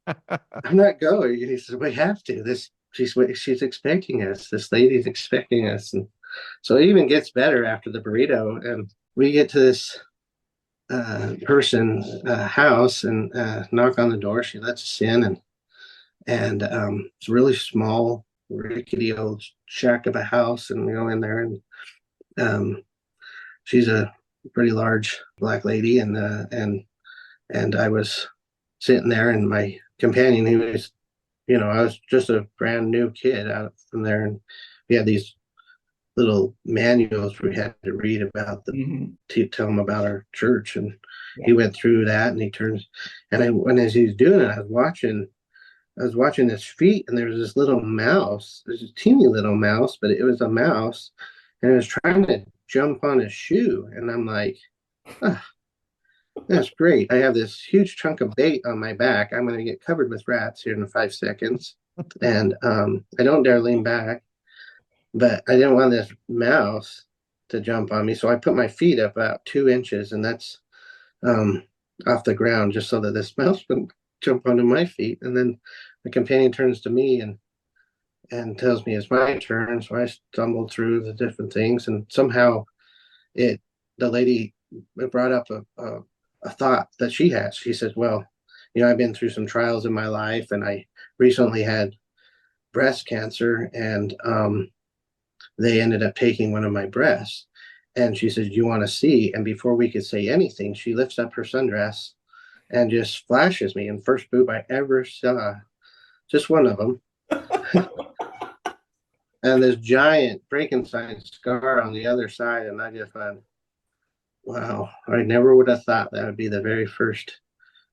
I'm not going. And he says, "We have to. She's expecting us. This lady's expecting us." And so it even gets better after the burrito, and we get to this person's house, and knock on the door. She lets us in, and it's a really small, rickety old shack of a house, and we go in there, and she's a pretty large black lady, and I was sitting there, and my companion, who was, I was just a brand new kid out from there, and we had these little manuals we had to read about to tell him about our church, and he went through that, and he turns, and as he was doing it, I was watching his feet, and there was this little mouse. There's a teeny little mouse, but it was a mouse, and it was trying to jump on his shoe, and I'm like, that's great. I have this huge chunk of bait on my back. I'm going to get covered with rats here in 5 seconds. And I don't dare lean back, but I didn't want this mouse to jump on me. So I put my feet up about 2 inches, and that's off the ground, just so that this mouse wouldn't jump onto my feet. And then the companion turns to me and tells me it's my turn. So I stumbled through the different things, and somehow the lady brought up a thought that she has. She says, "Well, I've been through some trials in my life, and I recently had breast cancer, and they ended up taking one of my breasts." And she says, "Do you want to see?" And before we could say anything, she lifts up her sundress and just flashes me. And first boob I ever saw, just one of them. And this giant Frankenstein scar on the other side. And I just went, wow, I never would have thought that would be the very first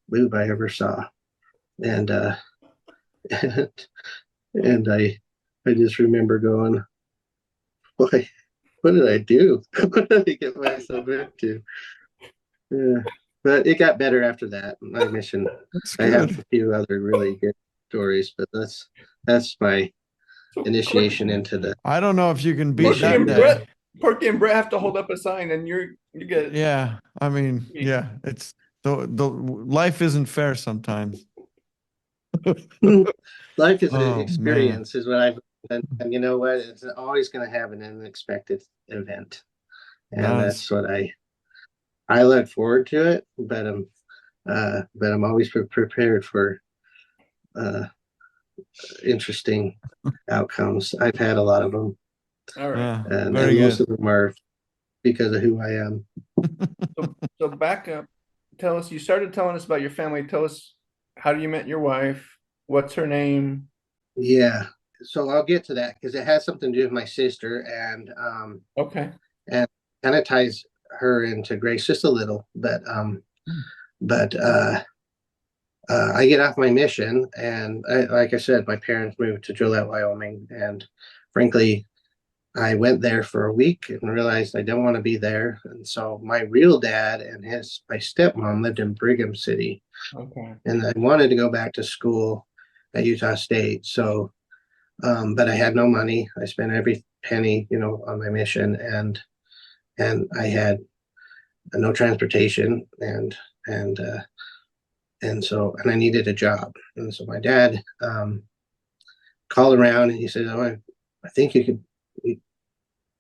boob I ever saw. And and I just remember going, boy, what did I do? What did I get myself into? Yeah. But it got better after that. My mission. I have a few other really good stories, but that's my initiation into the. I don't know if you can beat that day. Porky and Brett have to hold up a sign, and you get. Yeah, I mean, yeah, it's the life isn't fair sometimes. Life is an experience, is what I've And you know what? It's always going to have an unexpected event, and Yes. that's what I look forward to it. But I'm always prepared for uh, interesting outcomes. I've had a lot of them, All right. Yeah, and very most good. of them are because of who I am. So back up. Tell us, you started telling us about your family. Tell us, how you met your wife? What's her name? Yeah. So I'll get to that because it has something to do with my sister Okay. and kind of ties her into Grace just a little, but I get off my mission, and like I said, my parents moved to Gillette, Wyoming, and frankly, I went there for a week and realized I don't want to be there. And so my real dad and my stepmom lived in Brigham City, Okay. and I wanted to go back to school at Utah State. So, but I had no money. I spent every penny, on my mission, and I had no transportation, and I needed a job. And so my dad called around and he said, "Oh, I think you could." He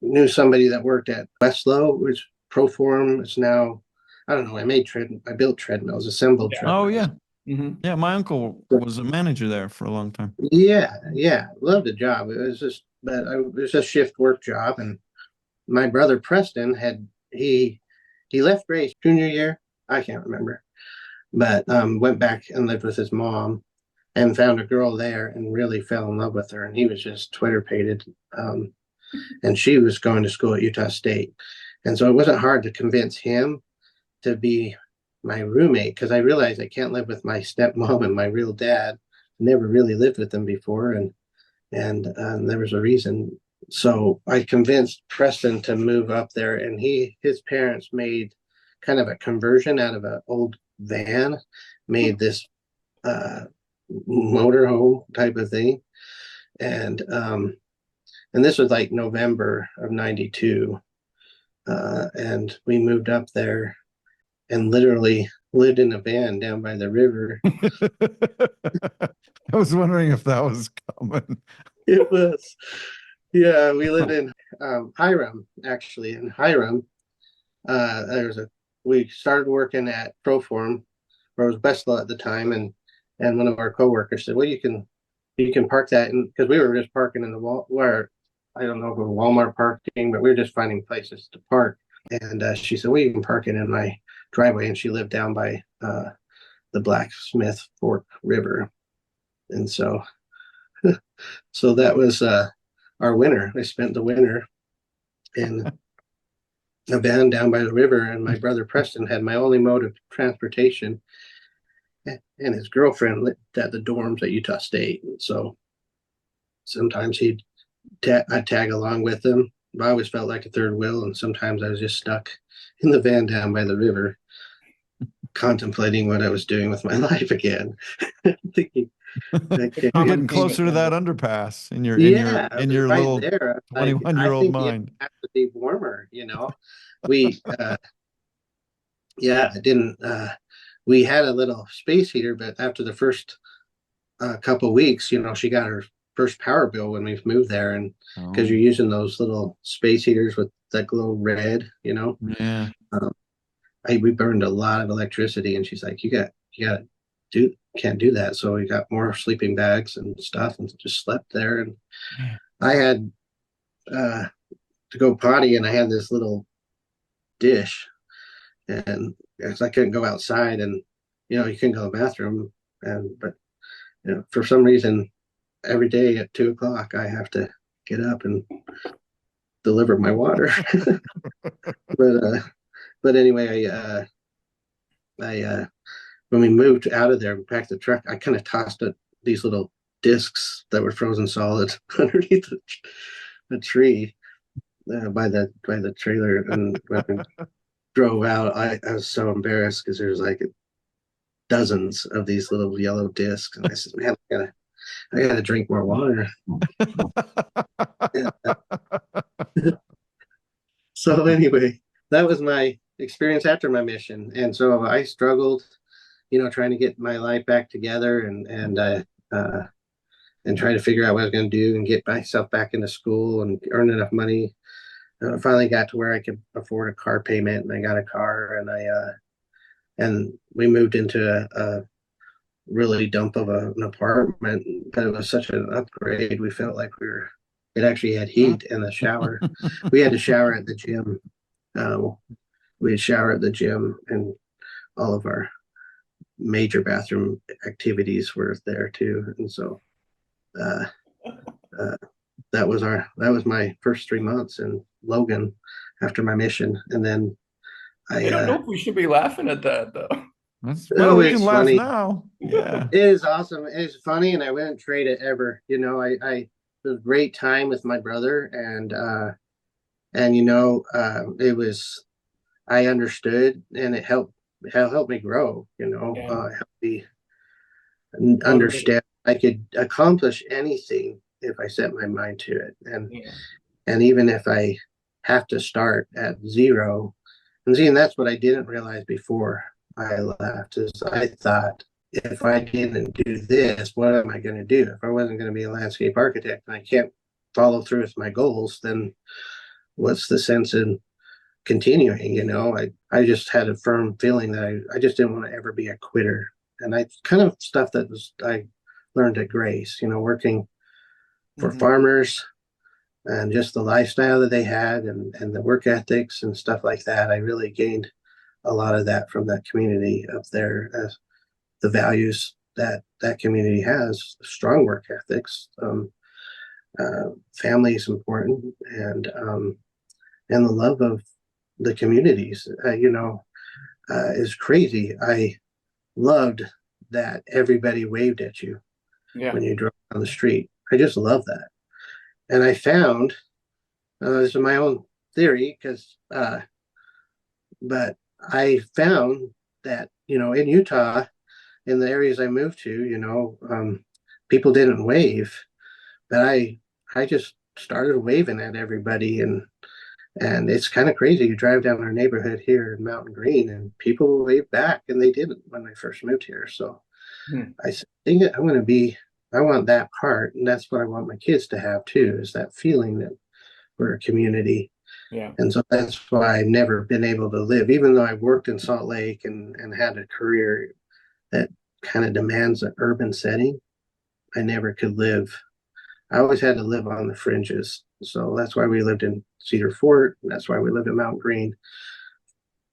knew somebody that worked at Westlow, which Proform is now. I don't know. I built treadmills, assembled Yeah. treadmills. Oh, yeah. Mm-hmm. Yeah, my uncle was a manager there for a long time. Yeah, loved the job. It was a shift work job, and my brother Preston he left Grace junior year. I can't remember, but went back and lived with his mom and found a girl there and really fell in love with her. And he was just Twitter pated. And she was going to school at Utah State. And so it wasn't hard to convince him to be my roommate because I realized I can't live with my stepmom and my real dad. Never really lived with them before. And there was a reason. So I convinced Preston to move up there, and his parents made kind of a conversion out of an old van, made this motorhome type of thing, and this was like November of '92, and we moved up there and literally lived in a van down by the river. I was wondering if that was common. It was, yeah, we lived in Hiram, actually. In Hiram, we started working at Proform, where it was Westlaw at the time, and one of our coworkers said, "Well, you can park that," because we were just parking in the wall where I don't know if it was Walmart parking, but we were just finding places to park. And she said, "Well, you can park it in my driveway," and she lived down by the Blacksmith Fork River, and so that was our winter. I spent the winter in a van down by the river, and my brother Preston had my only mode of transportation, and his girlfriend lived at the dorms at Utah State. And so sometimes I'd tag along with him. I always felt like a third wheel, and sometimes I was just stuck in the van down by the river, contemplating what I was doing with my life again, thinking, You're getting closer to that underpass in your right little there. 21-year-old mind. It has to be warmer, We, yeah, it didn't. We had a little space heater, but after the first couple weeks, she got her first power bill when we moved there, and because you're using those little space heaters with that glow red, Yeah. We burned a lot of electricity, and she's like, can't do that. So we got more sleeping bags and stuff, and just slept there. And I had to go potty, and I had this little dish, and because I couldn't go outside, and you couldn't go to the bathroom, but for some reason, every day at 2 o'clock, I have to get up and deliver my water. But anyway, I when we moved out of there, we packed the truck. I kind of tossed these little discs that were frozen solid underneath the tree by the trailer, and when we drove out, I was so embarrassed because there's like dozens of these little yellow discs, and I said, "Man, I gotta drink more water." So anyway, that was my experience after my mission, and so I struggled, trying to get my life back together, and and trying to figure out what I was going to do and get myself back into school and earn enough money. And I finally got to where I could afford a car payment, and I got a car, and we moved into a really dump of an apartment, but it was such an upgrade. We felt like it actually had heat and a shower. We had to shower at the gym. We'd shower at the gym, and all of our major bathroom activities were there too. And so that was my first 3 months in Logan after my mission. And then I don't know if we should be laughing at that though. Well, we can laugh funny. now. Yeah. It is awesome. It's funny, and I wouldn't trade it ever. You know, it was a great time with my brother, and it was, I understood, and it helped me grow. You know, helped me understand I could accomplish anything if I set my mind to it, and even if I have to start at zero. And that's what I didn't realize before I left, is I thought, if I didn't do this, what am I going to do? If I wasn't going to be a landscape architect and I can't follow through with my goals, then what's the sense in continuing? You know, I just had a firm feeling that I just didn't want to ever be a quitter. And I kind of stuff I learned at Grace, you know, working for farmers and just the lifestyle that they had and the work ethics and stuff like that. I really gained a lot of that from that community up there, as the values that community has: strong work ethics, family is important, and the love of the communities, is crazy. I loved that everybody waved at you when you drove down the street. I just love that. And I found, this is my own theory, but I found that, you know, in Utah, in the areas I moved to, you know, people didn't wave, but I just started waving at everybody, and it's kind of crazy. You drive down our neighborhood here in Mountain Green, and people will wave back, and they didn't when I first moved here. So I think I want that part, and that's what I want my kids to have too, is that feeling that we're a community. Yeah. And so that's why I've never been able to live, even though I've worked in Salt Lake and had a career that kind of demands an urban setting. I never could live. I always had to live on the fringes. So that's why we lived in Cedar Fort. And that's why we lived in Mountain Green.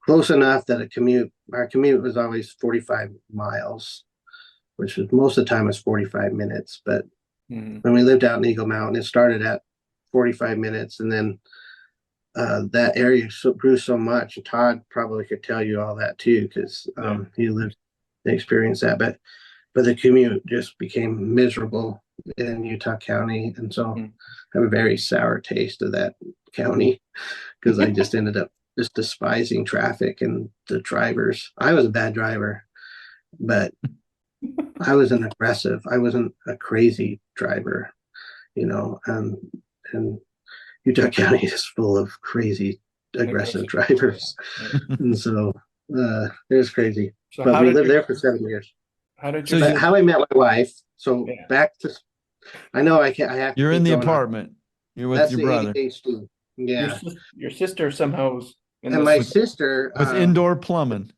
Close enough that our commute was always 45 miles, which was most of the time was 45 minutes. But when we lived out in Eagle Mountain, it started at 45 minutes, and then that area grew so much. Todd probably could tell you all that too, because he lived and experienced that. But the commute just became miserable in Utah County, and so I have a very sour taste of that county, because I just ended up just despising traffic and the drivers. I was a bad driver, but I was an aggressive. I wasn't a crazy driver, you know. And Utah County is full of crazy, aggressive drivers, and so it was crazy. So but we lived there for 7 years. How I met my wife? So back to, I know I can't. I have. You're in the apartment. You're with your brother. ADHD. Yeah. Your sister somehow was. And my sister with indoor plumbing.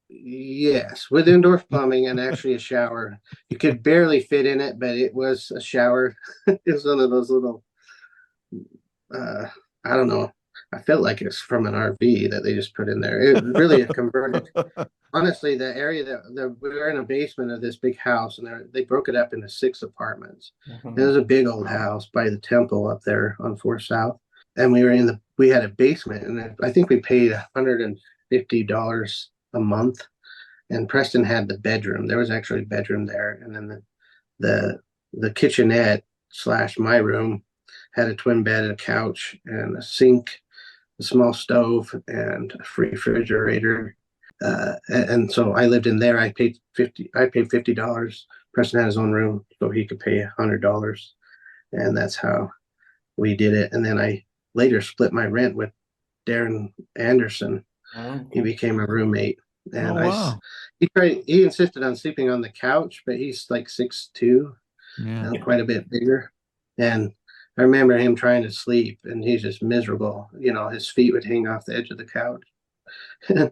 Yes, with indoor plumbing and actually a shower. You could barely fit in it, but it was a shower. It was one of those little. I don't know. I felt like it's from an RV that they just put in there. It really converted. Honestly, the area that we were in a basement of this big house, and they broke it up into 6 apartments. It was a big old house by the temple up there on 4th South, and we had a basement, and I think we paid $150 a month. And Preston had the bedroom. There was actually a bedroom there, and then the kitchenette / my room had a twin bed and a couch and a sink, a small stove, and a refrigerator. And so I lived in there. I paid $50. Preston had his own room, so he could pay $100, and that's how we did it. And then I later split my rent with Darren Anderson. He became a roommate, and he insisted on sleeping on the couch, but he's like 6'2", Yeah. quite a bit bigger. And I remember him trying to sleep, and he's just miserable. His feet would hang off the edge of the couch. And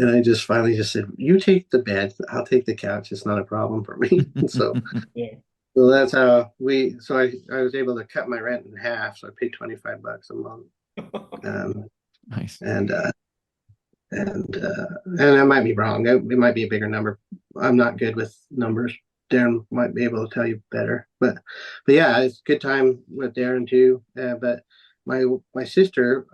I just finally just said, "You take the bed, I'll take the couch. It's not a problem for me." So, Yeah. so that's how so I was able to cut my rent in half. So I paid $25 a month. Nice. And I might be wrong. It might be a bigger number. I'm not good with numbers. Darren might be able to tell you better. But yeah, it's a good time with Darren too. But my sister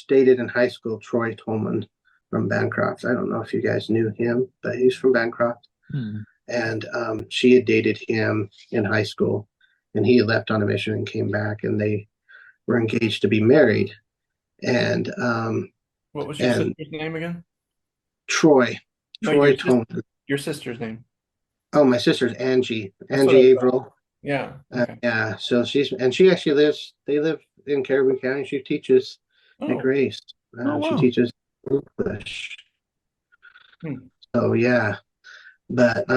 dated in high school Troy Tolman from Bancroft. I don't know if you guys knew him, but he's from Bancroft. And she had dated him in high school, and he had left on a mission and came back, and they were engaged to be married. And What was your sister's name again? Troy Tolman. Your sister's name. Oh, my sister's Angie Averill. Yeah. Okay. Yeah. So she actually they live in Caribou County. She teaches at Grace. Wow. She teaches English. Hmm. So yeah. But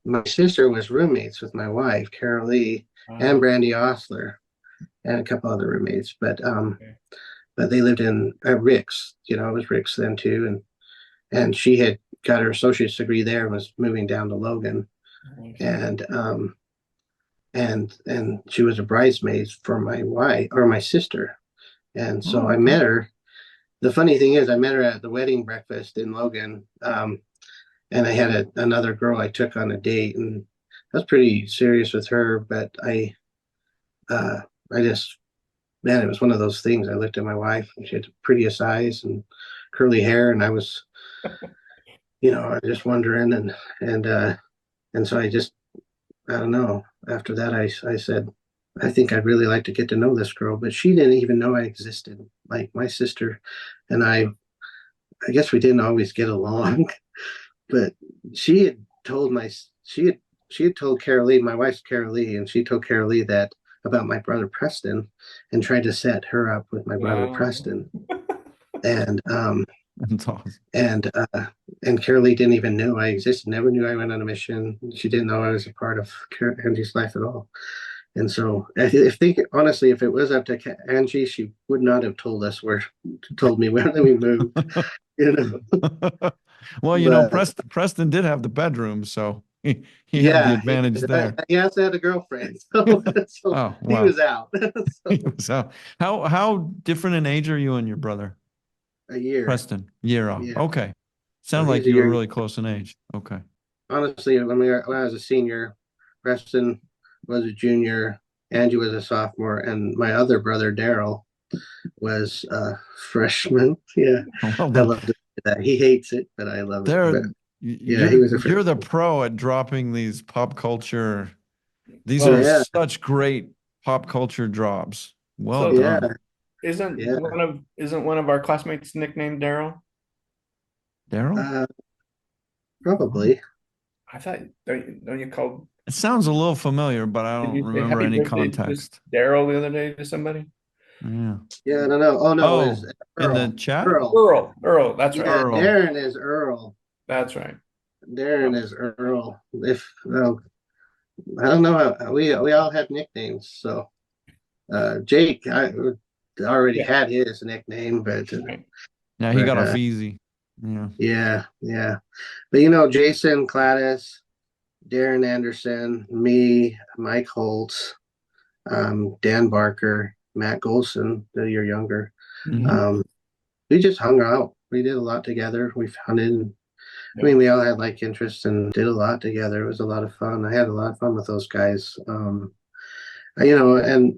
my sister was roommates with my wife, Carol Lee, and Brandy Osler, and a couple other roommates. But they lived in Rick's. It was Rick's then too, and she had got her associate's degree there and was moving down to Logan. And she was a bridesmaid for my wife or my sister. And so I met her. The funny thing is I met her at the wedding breakfast in Logan. And I had another girl I took on a date, and I was pretty serious with her, but I just, man, it was one of those things. I looked at my wife, and she had the prettiest eyes and curly hair, and I was, I was just wondering, and so I don't know. After that, I said, I think I'd really like to get to know this girl, but she didn't even know I existed. Like my sister and I guess we didn't always get along, but she had told Carol Lee, my wife's Carol Lee, and she told Carol Lee that about my brother Preston, and tried to set her up with my brother Preston. And that's awesome. And Carol Lee didn't even know I existed, never knew I went on a mission. She didn't know I was a part of Angie's life at all. And so honestly, if it was up to Angie, she would not have told me where we moved. Well, Preston did have the bedroom, so he had the advantage there. He also had a girlfriend, so he was out. He was out. How different in age are you and your brother? A year. Year off. Yeah. Okay. Sounds like you were really close in age. Okay. Honestly, when I was a senior, Preston was a junior, Angie was a sophomore, and my other brother Daryl was a freshman. Yeah. I love that. He hates it, but I love it. You're the pro at dropping these pop culture. These are such great pop culture drops. Well done. Isn't one of our classmates nicknamed Daryl? Daryl? Probably. I thought don't you call? It sounds a little familiar, but I don't remember any context. Daryl the other day to somebody. Yeah. Yeah, I don't know. Oh no, it's in the chat? Earl. That's right. Earl. Darren is Earl. That's right. Darren is Earl. I don't know. We all had nicknames. So Jake, I already had his nickname, but he got off easy. Yeah. But Jason Cladis, Darren Anderson, me, Mike Holtz, Dan Barker, Matt Golson, the year younger. Mm-hmm. We just hung out. We did a lot together. We hunted. We all had like interests and did a lot together. It was a lot of fun. I had a lot of fun with those guys. And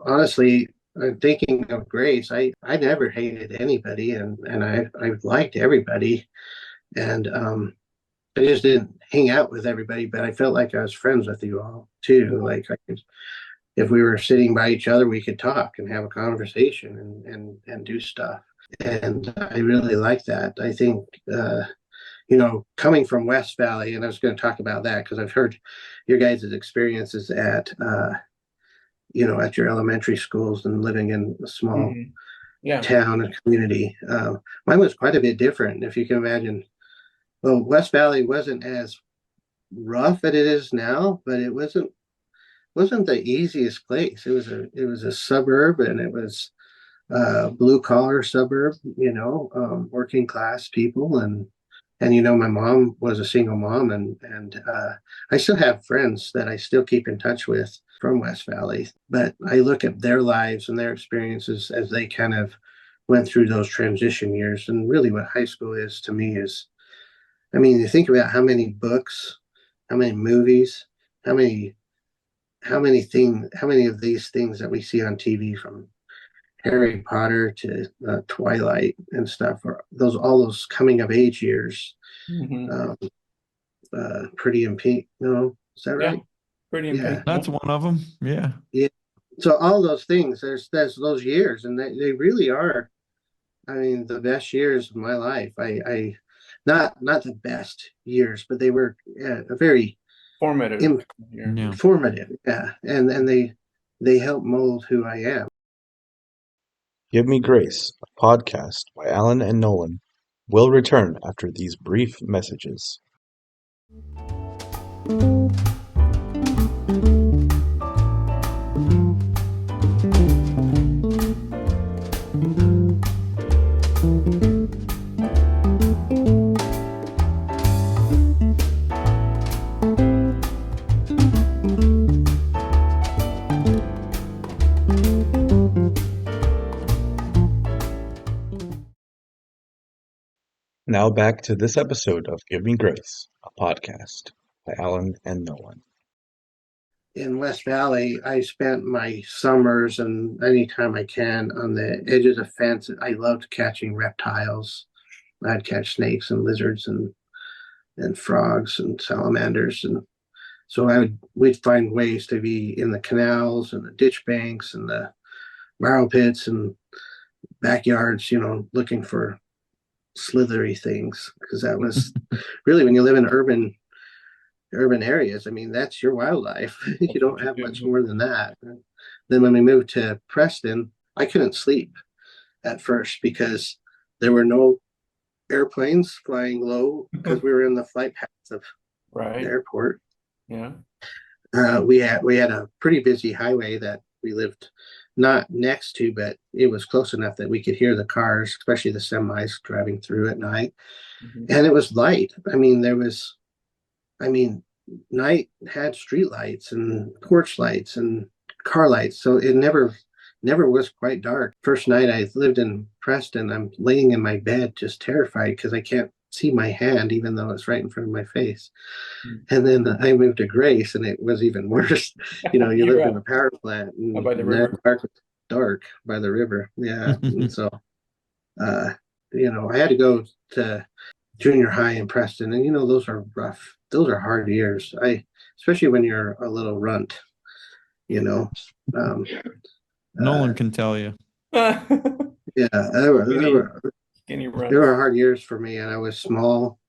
honestly, thinking of Grace, I never hated anybody, and I liked everybody, and I just didn't hang out with everybody, but I felt like I was friends with you all too. Like if we were sitting by each other, we could talk and have a conversation and do stuff. And I really like that. I think, coming from West Valley, and I was going to talk about that because I've heard your guys' experiences at your elementary schools and living in a small town and community. Mine was quite a bit different, if you can imagine. Well, West Valley wasn't as rough as it is now, but it wasn't wasn't the easiest place. It was a suburb, and it was blue collar suburb, working class people, and my mom was a single mom, and I still have friends that I still keep in touch with from West Valley. But I look at their lives and their experiences as they kind of went through those transition years, and really what high school is to me is, I mean, you think about how many books, how many movies, how many how many of these things that we see on TV, from Harry Potter to Twilight and stuff, or all those coming of age years. Mm-hmm. Pretty in Pink, no, is that right? Yeah, Pretty in Yeah. Pink. That's one of them. Yeah. Yeah. So all those things, there's those years, and they really are. I mean, the best years of my life. I not the best years, but they were a very Formative. Yeah. formative. Yeah, and they help mold who I am. Give Me Grace, a podcast by Alan and Nolan, will return after these brief messages. Now back to this episode of Give Me Grace, a podcast by Alan and Nolan. In West Valley, I spent my summers and anytime I can on the edges of fence. I loved catching reptiles. I'd catch snakes and lizards and frogs and salamanders, and so we'd find ways to be in the canals and the ditch banks and the marrow pits and backyards, looking for slithery things, because that was really, when you live in urban areas, I mean, that's your wildlife. You don't have much more than that. Then when we moved to Preston, I couldn't sleep at first because there were no airplanes flying low, because we were in the flight paths of the airport. Yeah. We had a pretty busy highway that we lived not next to, but it was close enough that we could hear the cars, especially the semis, driving through at night. Mm-hmm. And it was light. Night had street lights and porch lights and car lights, so it never was quite dark. First night I lived in Preston, I'm laying in my bed just terrified because I can't see my hand, even though it's right in front of my face. And then I moved to Grace, and it was even worse. You live in a power plant, and by the river. Dark by the river. Yeah. And so I had to go to junior high in Preston, and those are rough. Those are hard years. Especially when you're a little runt. Nolan can tell you. Yeah, they were hard years for me, and I was small.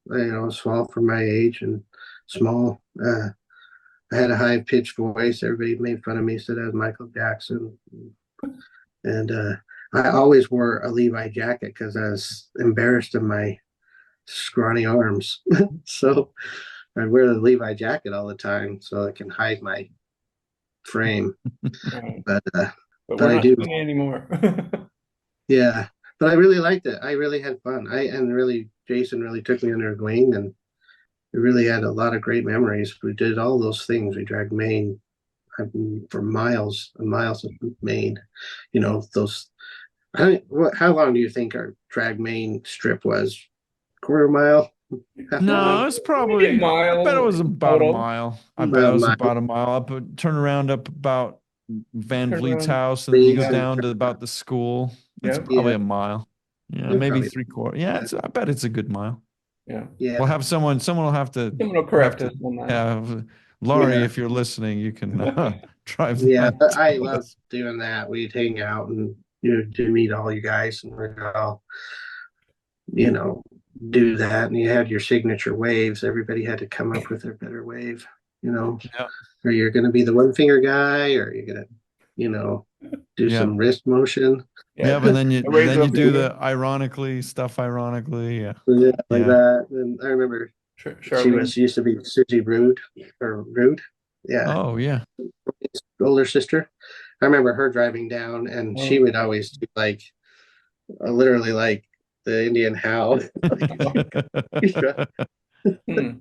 Small for my age, and small. I had a high pitched voice. Everybody made fun of me, said I was Michael Jackson, and I always wore a Levi jacket because I was embarrassed of my scrawny arms. So I'd wear the Levi jacket all the time so I can hide my frame. Right. But we're not doing it anymore. Yeah, but I really liked it. I really had fun. Jason really took me under his wing, and we really had a lot of great memories. We did all those things. We dragged Maine for miles and miles of Maine. How long do you think our drag Maine strip was? Quarter mile? No, it's probably a mile. I bet it was about a mile. About a mile up. Turn around up about Van Vliet's house, and then you go down to about the school. It's probably a mile. Yeah, maybe 3/4. Yeah, I bet it's a good mile. Yeah. We'll have someone will have to. Someone will correct us on that. Yeah, Laurie, if you're listening, you can drive. Yeah, but I love doing that. We'd hang out and to meet all you guys, and we'd all do that. And you had your signature waves. Everybody had to come up with their better wave. Or you're going to be the one finger guy, or you're going to do some wrist motion. Yeah, but then you do the stuff ironically. Yeah. Like that. And I remember she used to be Susie Rude. Yeah, Oh, yeah. his older sister. I remember her driving down, and she would always do like literally like the Indian howl. Hmm.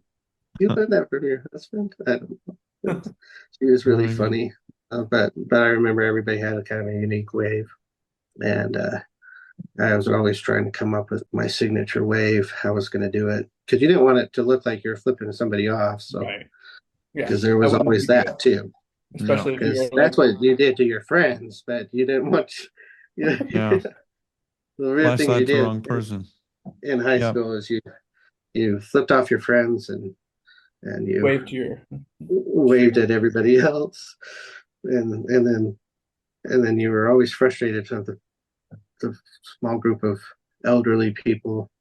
You learned that from your husband? I don't know. She was really Very good. funny. But I remember everybody had a kind of a unique wave, and I was always trying to come up with my signature wave. How I was going to do it because you didn't want it to look like you're flipping somebody off. So Right. Yeah. because there That was wouldn't always be good, that too. Yeah. especially if you Because were that's like, what you did to your friends, but you didn't want. You know, Yeah. the real thing you Flashlight to the did wrong person. in high Yeah. school is you flipped off your friends and you wave to your. waved at everybody else, and then you were always frustrated with the small group of elderly people.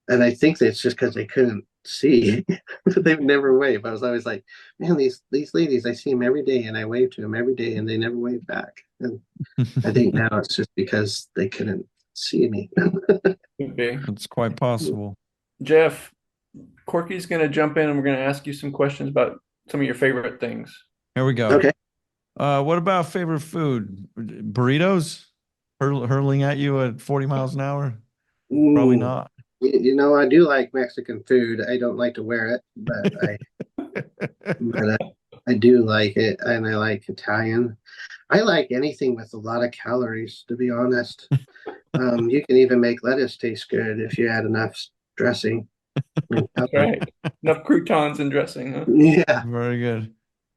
And I think that's just because they couldn't see. They've never waved. I was always like, man, these ladies, I see them every day, and I wave to them every day, and they never wave back. And I think now it's just because they couldn't see me. Could be. It's quite possible. Jeff, Corky's going to jump in and we're going to ask you some questions about some of your favorite things. Here we go. Okay. What about favorite food? Burritos? Hurling at you at 40 miles an hour? Probably not. I do like Mexican food. I don't like to wear it, but I do like it, and I like Italian. I like anything with a lot of calories, to be honest. You can even make lettuce taste good if you add enough dressing. That's right. Enough croutons and dressing, huh? Yeah. Very good.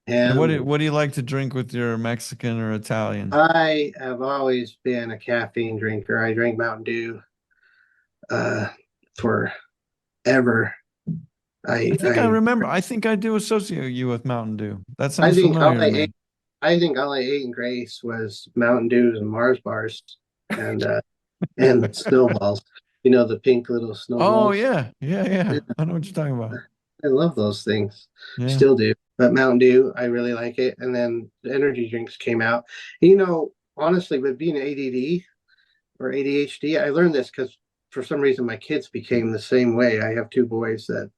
And what And do you like to drink with your Mexican or Italian? I have always been a caffeine drinker. I drank Mountain Dew forever. I think I remember. I think I do associate you with Mountain Dew. That I sounds think all familiar I to me. ate. I think all I ate in Grace was Mountain Dews and Mars bars and snowballs. The pink little Oh, snowballs. yeah. Yeah. I know what you're talking about. I love those things. Yeah. Still do. But Mountain Dew, I really like it. And then the energy drinks came out. Honestly, with being ADD or ADHD, I learned this because for some reason my kids became the same way. I have two boys that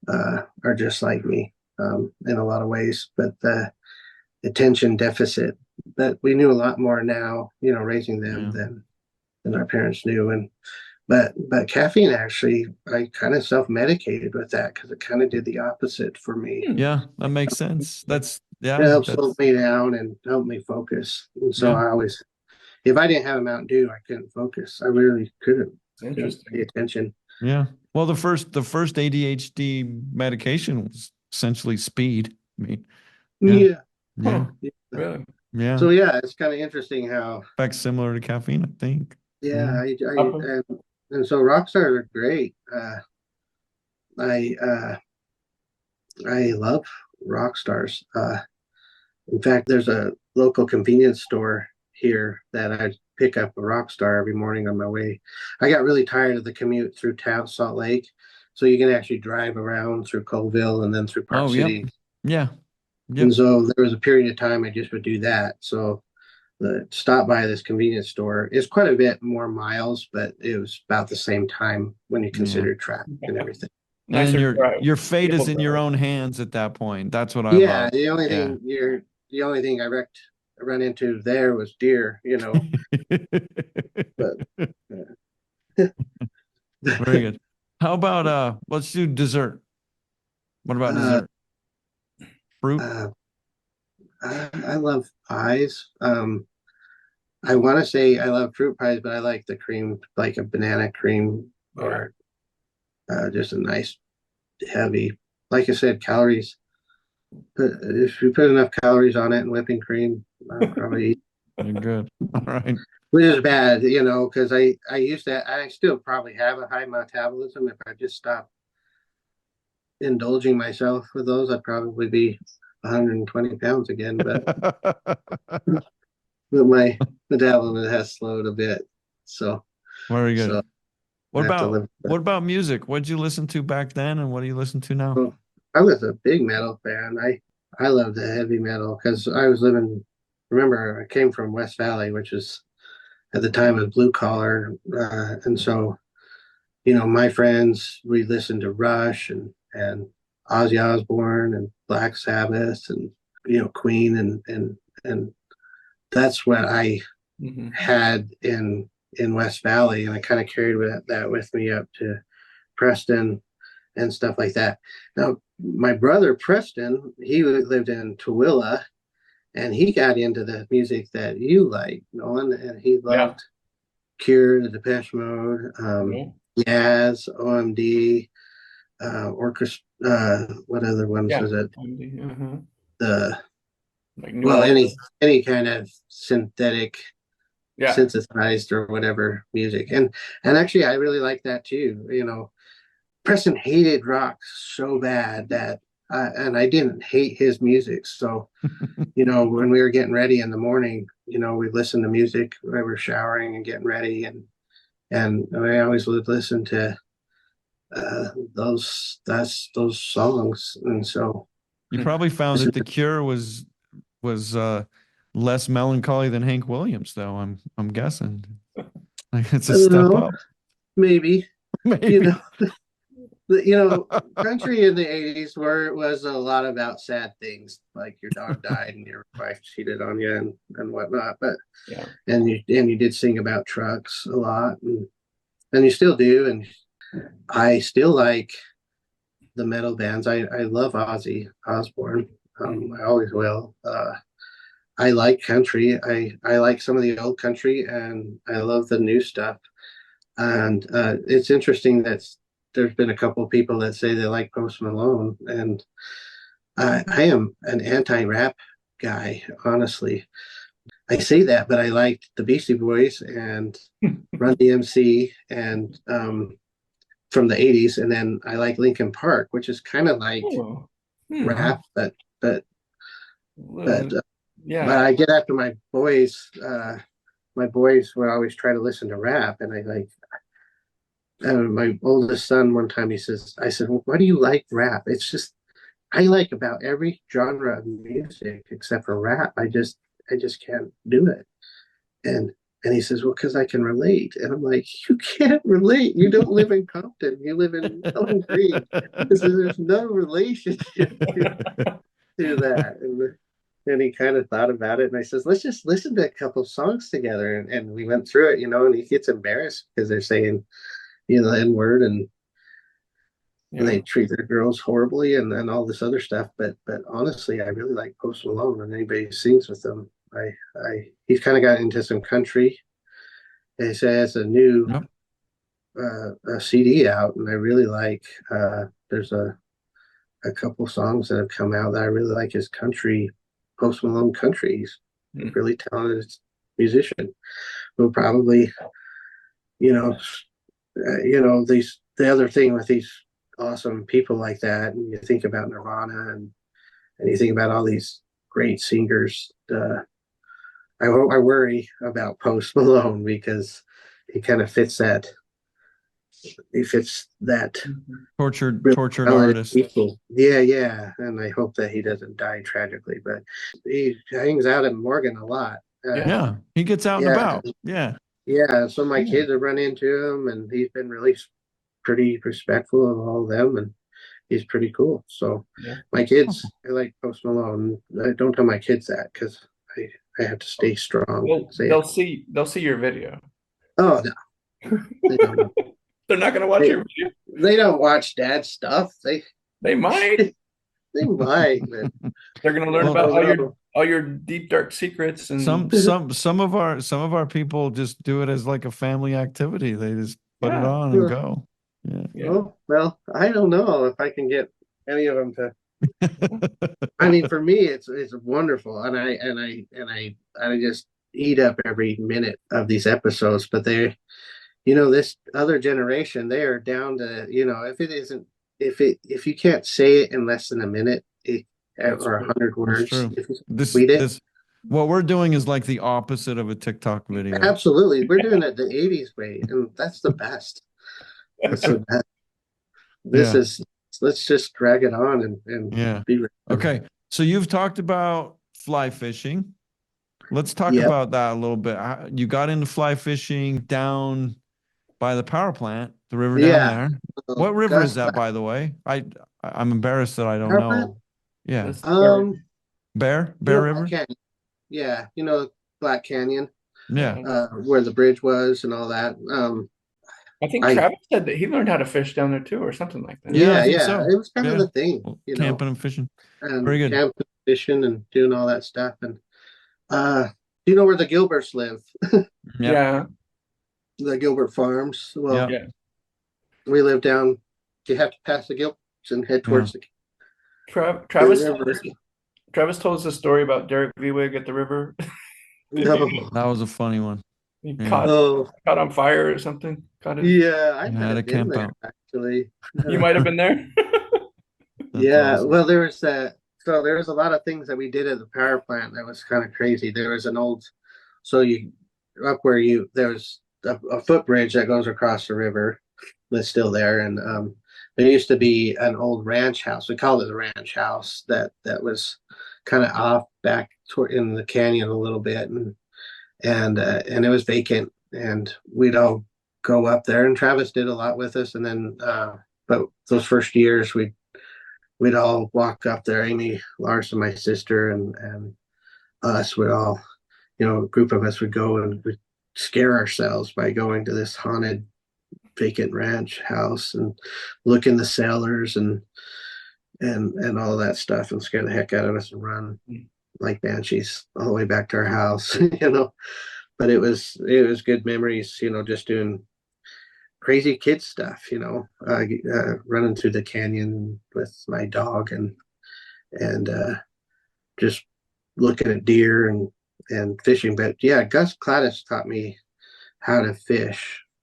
are just like me in a lot of ways, but the attention deficit that we knew a lot more now, raising them Yeah. than our parents knew. But caffeine, actually, I kind of self-medicated with that because it kind of did the opposite for me. Yeah, that makes sense. It helped slow me down and help me focus. And so Yeah. I always, if I didn't have a Mountain Dew, I couldn't focus. I really couldn't pay attention. Yeah. Well, the first ADHD medication was essentially speed. I mean, Yeah. yeah. Really? Yeah. So yeah, it's kind of interesting how. Effects similar to caffeine, I think. Yeah, and so rock stars are great. I love rock stars. In fact, there's a local convenience store here that I pick up a rock star every morning on my way. I got really tired of the commute through town, Salt Lake, so you can actually drive around through Colville and then through Park City. Yeah. And so there was a period of time I just would do that. So the stop by this convenience store is quite a bit more miles, but it was about the same time when you consider traffic and everything. And your fate is in your own hands at that point. That's what I love. The only thing I run into there was deer, But Very good. How about let's do dessert. What about dessert? Fruit? I love pies. I want to say I love fruit pies, but I like the cream, like a banana cream or just a nice heavy, like I said, calories. But if you put enough calories on it and whipping cream, I'll probably eat. You're good. All right. Which is bad, because I still probably have a high metabolism. If I just stopped indulging myself with those, I'd probably be 120 pounds again. But my metabolism has slowed a bit. So very good. So what about music? What did you listen to back then, and what do you listen to now? Well, I was a big metal fan. I loved the heavy metal because I was living. Remember, I came from West Valley, which is at the time was blue collar, and so my friends, we listened to Rush and Ozzy Osbourne and Black Sabbath and Queen and that's what I had in West Valley, and I kind of carried that with me up to Preston and stuff like that. Now, my brother Preston, he lived in Tooele, and he got into the music that you like, Nolan, and he loved Cure, the Depeche Mode, Yaz, OMD, Orchestra. What other ones was it? The like any kind of synthetic, synthesized or whatever music, and actually I really like that too. Preston hated rock so bad that and I didn't hate his music. So, when we were getting ready in the morning, we'd listen to music when we were showering and getting ready. And I always would listen to those songs. And so you probably found that The Cure was less melancholy than Hank Williams, though. I'm guessing. Like, it's a step up. Maybe. Country in the 80s was a lot about sad things, like your dog died and your wife cheated on you and whatnot. But and you did sing about trucks a lot, and you still do. And I still like the metal bands. I love Ozzy Osbourne. I always will. I like country. I like some of the old country, and I love the new stuff. And it's interesting that there's been a couple of people that say they like Post Malone, and I am an anti-rap guy, honestly. I say that, but I liked the Beastie Boys and Run DMC and from the 80s, and then I like Linkin Park, which is kind of like rap, but I get after my boys. My boys would always try to listen to rap, and I like. My oldest son, one time I said, well, why do you like rap? It's just, I like about every genre of music except for rap. I just can't do it. And he says, well, because I can relate. And I'm like, you can't relate. You don't live in Compton. You live in Elm Green. There's no relationship to that. And he kind of thought about it. And I says, let's just listen to a couple of songs together. And we went through it, and he gets embarrassed because they're saying, the N-word, and they treat their girls horribly and all this other stuff. But honestly, I really like Post Malone, and anybody who sings with them. He's kind of got into some country. He has a new a CD out, and I really like. There's a couple songs that have come out that I really like. His country, Post Malone country. He's a really talented musician. Who probably, the other thing with these awesome people like that, and you think about Nirvana and you think about all these great singers, I worry about Post Malone because he kind of fits that. He fits that tortured artist. People. Yeah, and I hope that he doesn't die tragically. But he hangs out in Morgan a lot. He gets out and about. Yeah, so my kids have run into him, and he's been really pretty respectful of all of them, and he's pretty cool. So my kids, I like Post Malone. I don't tell my kids that because I have to stay strong. Well, they'll see your video. Oh no, they don't know. They're not going to watch your video. They don't watch Dad's stuff. They might. They might. But they're going to learn about all your deep dark secrets. And some of our people just do it as like a family activity. They just put it on and go. Oh, well, I don't know if I can get any of them to. I mean, for me, it's wonderful, and I just eat up every minute of these episodes. But they're, this other generation, they are down to, if you can't say it in less than a minute, or 100 words. What we're doing is like the opposite of a TikTok video. Absolutely, we're doing it the 80s way, and that's the best. That's the best. Let's just drag it on and be ready. Okay, so you've talked about fly fishing. Let's talk about that a little bit. You got into fly fishing down by the power plant, the river down Yeah. there. What river Gus is that, by the way? I'm embarrassed that I don't Power plant? know. Yeah. That's Bear Black River? Canyon. Yeah, Black Canyon, Yeah. where the bridge was and all that. I think I Travis said that he learned how to fish down there too, or something like that. Yeah, I think yeah, so. it was kind of Yeah. the thing, Camping and fishing. and Very good. camping, fishing, and doing all that stuff. And do you know where the Gilberts live? Yeah. Yeah. The Gilbert Farms. Well, Yeah. Yeah. we live down. You have to pass the Gilberts and head towards the Travis river. Travis told us a story about Derek Vieweg at the river. No. That was a funny one. He Yeah. caught on fire or something. Caught it. Yeah, I You might had have to been camp there out. actually. You might have been there. That's Yeah, awesome. well, there was a lot of things that we did at the power plant that was kind of crazy. There was an old, so you up where there's a footbridge that goes across the river that's still there, and there used to be an old ranch house. We called it the ranch house that was kind of off back in the canyon a little bit, and it was vacant, and we'd all go up there, and Travis did a lot with us, and then but those first years we'd all walk up there. Amy Larson, my sister, and us would all, a group of us would go and we'd scare ourselves by going to this haunted vacant ranch house and look in the cellars and all that stuff and scare the heck out of us and run like banshees all the way back to our house, But it was good memories, just doing crazy kid stuff, running through the canyon with my dog and just looking at deer and fishing. But yeah, Gus Cladis taught me how to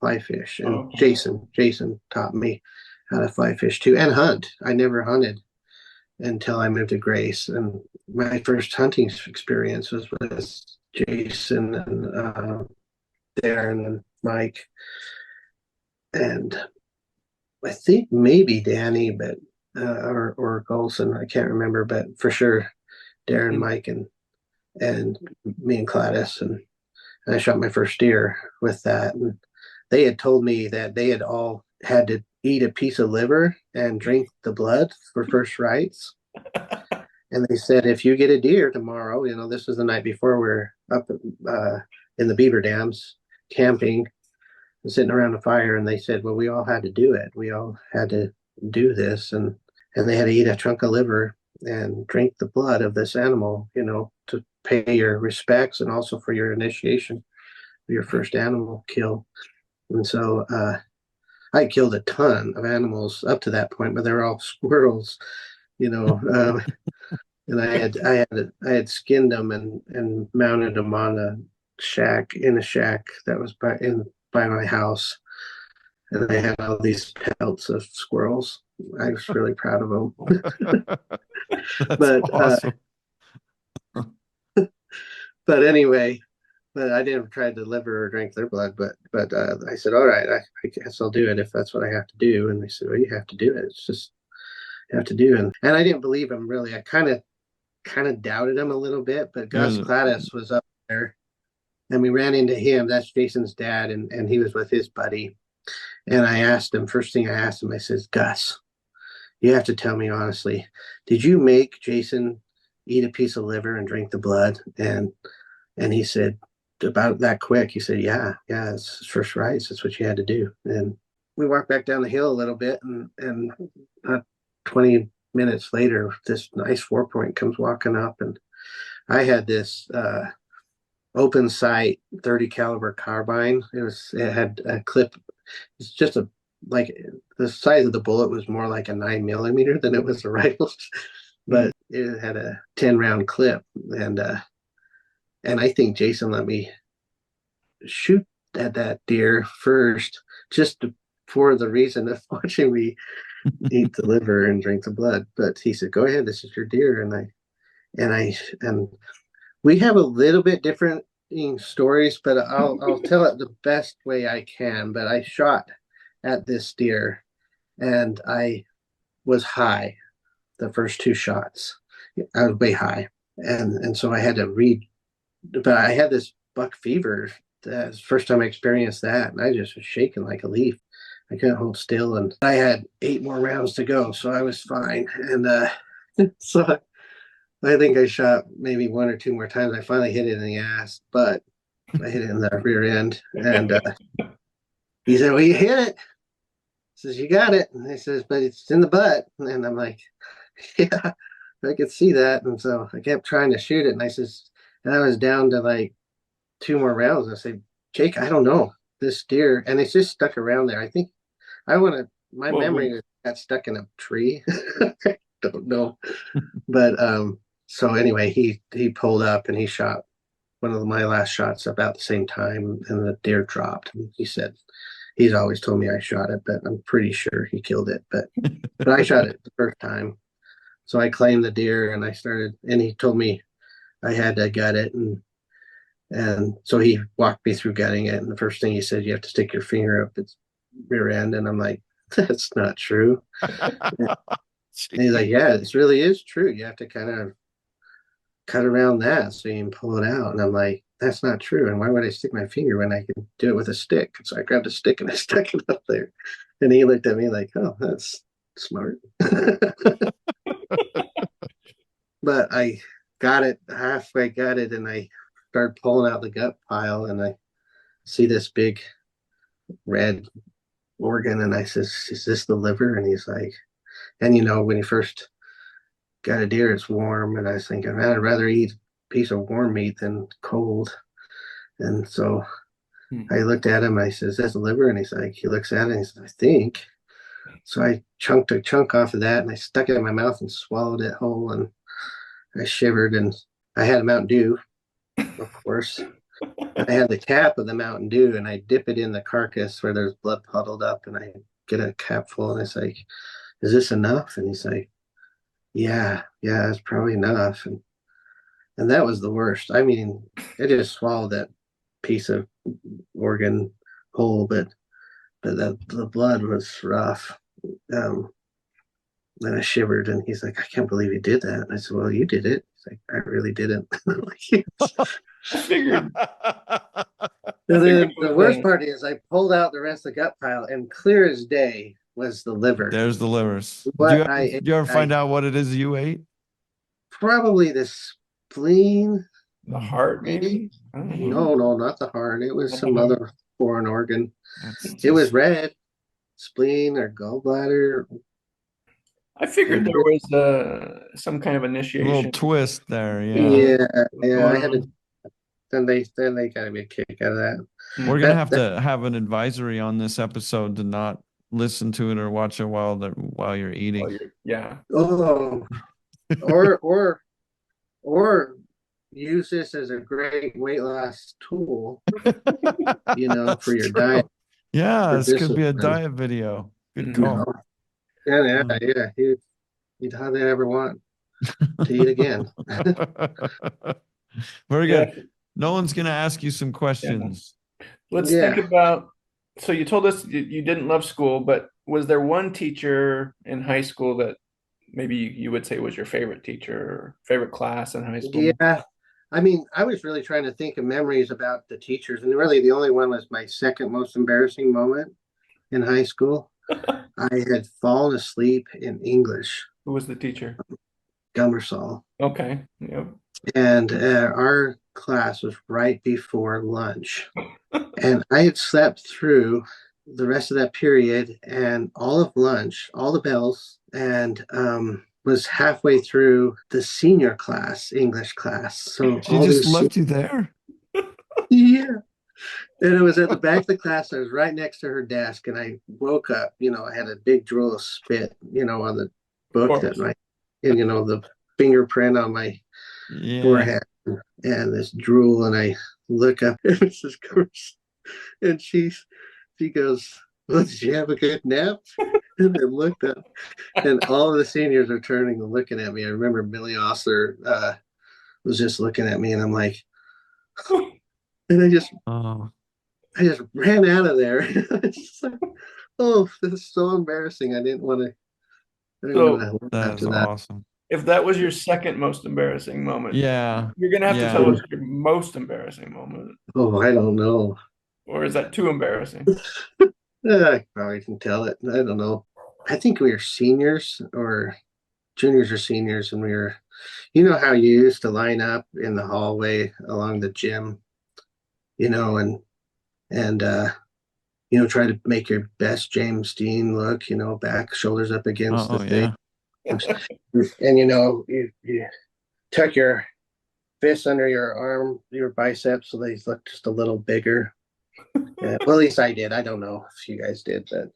fly fish, and Jason taught me how to fly fish too, and hunt. I never hunted until I moved to Grace, and my first hunting experience was with Jason and Darren and Mike, and I think maybe Danny, but or Golson, I can't remember, but for sure Darren, Mike, and me and Gladys, and I shot my first deer with that. And they had told me that they had all had to eat a piece of liver and drink the blood for first rites. And they said, if you get a deer tomorrow, this was the night before, we're up in the beaver dams camping and sitting around a fire, and they said, well, we all had to do it. We all had to do this, and they had to eat a chunk of liver and drink the blood of this animal, to pay your respects and also for your initiation of your first animal kill. And so I killed a ton of animals up to that point, but they were all squirrels, and I had skinned them and mounted them on a shack that was by my house, and I had all these pelts of squirrels. I was really proud of them. That's but awesome. But anyway, but I didn't try to deliver or drink their blood. But I said, all right, I guess I'll do it if that's what I have to do. And they said, well, you have to do it. It's just you have to do it. And I didn't believe him really. I kind of doubted him a little bit. But Gus Cladis was up there, and we ran into him. That's Jason's dad, and he was with his buddy. And I asked him, first thing I asked him, I says, Gus, you have to tell me honestly, did you make Jason eat a piece of liver and drink the blood? And he said, about that quick, he said, yeah, it's his first rites. That's what you had to do. And we walked back down the hill a little bit, and 20 minutes later, this nice 4-point comes walking up, and I had this open sight 30 caliber carbine. It had a clip. It's just like the size of the bullet was more like a 9mm than it was a rifle, but it had a 10-round clip, and I think Jason let me shoot at that deer first, for the reason of watching me eat the liver and drink the blood. But he said, "Go ahead, this is your deer." And we have a little bit different stories, but I'll tell it the best way I can. But I shot at this deer, and I was high the first 2 shots. I was way high, and so I had to read. But I had this buck fever that's the first time I experienced that, and I just was shaking like a leaf. I couldn't hold still, and I had 8 more rounds to go, so I was fine. And so I think I shot maybe 1 or 2 more times. I finally hit it in the ass, but I hit it in the rear end. And he said, "Well, you hit it." He says, "You got it." And he says, "But it's in the butt." And I'm like, "Yeah, I could see that." And so I kept trying to shoot it. And I was down to like 2 more rounds. I said, "Jake, I don't know this deer." And it's just stuck around there. I think my memory got stuck in a tree. I don't know. But so anyway, he pulled up and he shot one of my last shots about the same time, and the deer dropped. And he said he's always told me I shot it, but I'm pretty sure he killed it. But I shot it the first time. So I claimed the deer, and and he told me I had to gut it, and so he walked me through gutting it. And the first thing he said, "You have to stick your finger up its rear end." And I'm like, "That's not true." And he's like, "Yeah, this really is true. You have to kind of cut around that so you can pull it out." And I'm like, "That's not true. And why would I stick my finger when I can do it with a stick?" So I grabbed a stick and I stuck it up there. And he looked at me like, "Oh, that's smart." But I halfway got it, and I started pulling out the gut pile, and I see this big red organ, and I says, "Is this the liver?" And he's like, and when you first got a deer, it's warm, and I was thinking, man, I'd rather eat a piece of warm meat than cold. And so I looked at him, I says, "That's the liver?" And he looks at it, and he says, "I think." So I chunked a chunk off of that, and I stuck it in my mouth and swallowed it whole, and I shivered, and I had a Mountain Dew, of course. And I had the cap of the Mountain Dew, and I dip it in the carcass where there's blood puddled up, and I get a cap full, and it's like, "Is this enough?" And he's like, yeah, it's probably enough. And that was the worst. I mean, I just swallowed that piece of organ whole, but the blood was rough. Then I shivered, and he's like, "I can't believe you did that." And I said, "Well, you did it." He's like, "I really didn't." I figured. The worst part is I pulled out the rest of the gut pile, and clear as day was the liver. There's the livers. But Did you ever find out what it is you ate? Probably the spleen. The heart, maybe? I don't know. No, not the heart. It was some other foreign organ. Just... It was red. Spleen or gallbladder. I figured there was some kind of initiation. A little twist there, yeah. Yeah. I had to. Then they got me a kick out of that. We're gonna have to have an advisory on this episode to not listen to it or watch it while you're eating. Yeah. Oh, or use this as a great weight loss tool. For your diet. Yeah, this could be a diet video. Good call. Yeah. You'd hardly ever want to eat again. Very good. Nolan's going to ask you some questions. Yeah. Let's think about, so you told us you didn't love school, but was there one teacher in high school that maybe you would say was your favorite teacher or favorite class in high school? Yeah. I mean, I was really trying to think of memories about the teachers, and really the only one was my second most embarrassing moment in high school. I had fallen asleep in English. Who was the teacher? Gummersall. Okay. Yep. And our class was right before lunch. And I had slept through the rest of that period and all of lunch, all the bells, and was halfway through the senior class, English class. So she just left you there? Yeah. And it was at the back of the class. I was right next to her desk, and I woke up. I had a big drool of spit, on the book the fingerprint on my forehead, and this drool. And I look up, and Mrs. Curse, and she goes, "Well, did you have a good nap?" And I looked up, and all of the seniors are turning and looking at me. I remember Billy Osler was just looking at me, and I'm like, and I just ran out of there. It's like, oh, this is so embarrassing. I didn't want to. That's awesome. If that was your second most embarrassing moment, Yeah. you're gonna have to Yeah. tell us your most embarrassing moment, Oh, I don't know. or is that too embarrassing? I probably can tell it. I don't know. I think we were seniors or juniors or seniors, and we were, you know how you used to line up in the hallway along the gym, and try to make your best James Dean look, back, shoulders up against the Oh, thing. yeah. And you tuck your fists under your arm, your biceps, so they look just a little bigger. Yeah, well, at least I did. I don't know if you guys did, but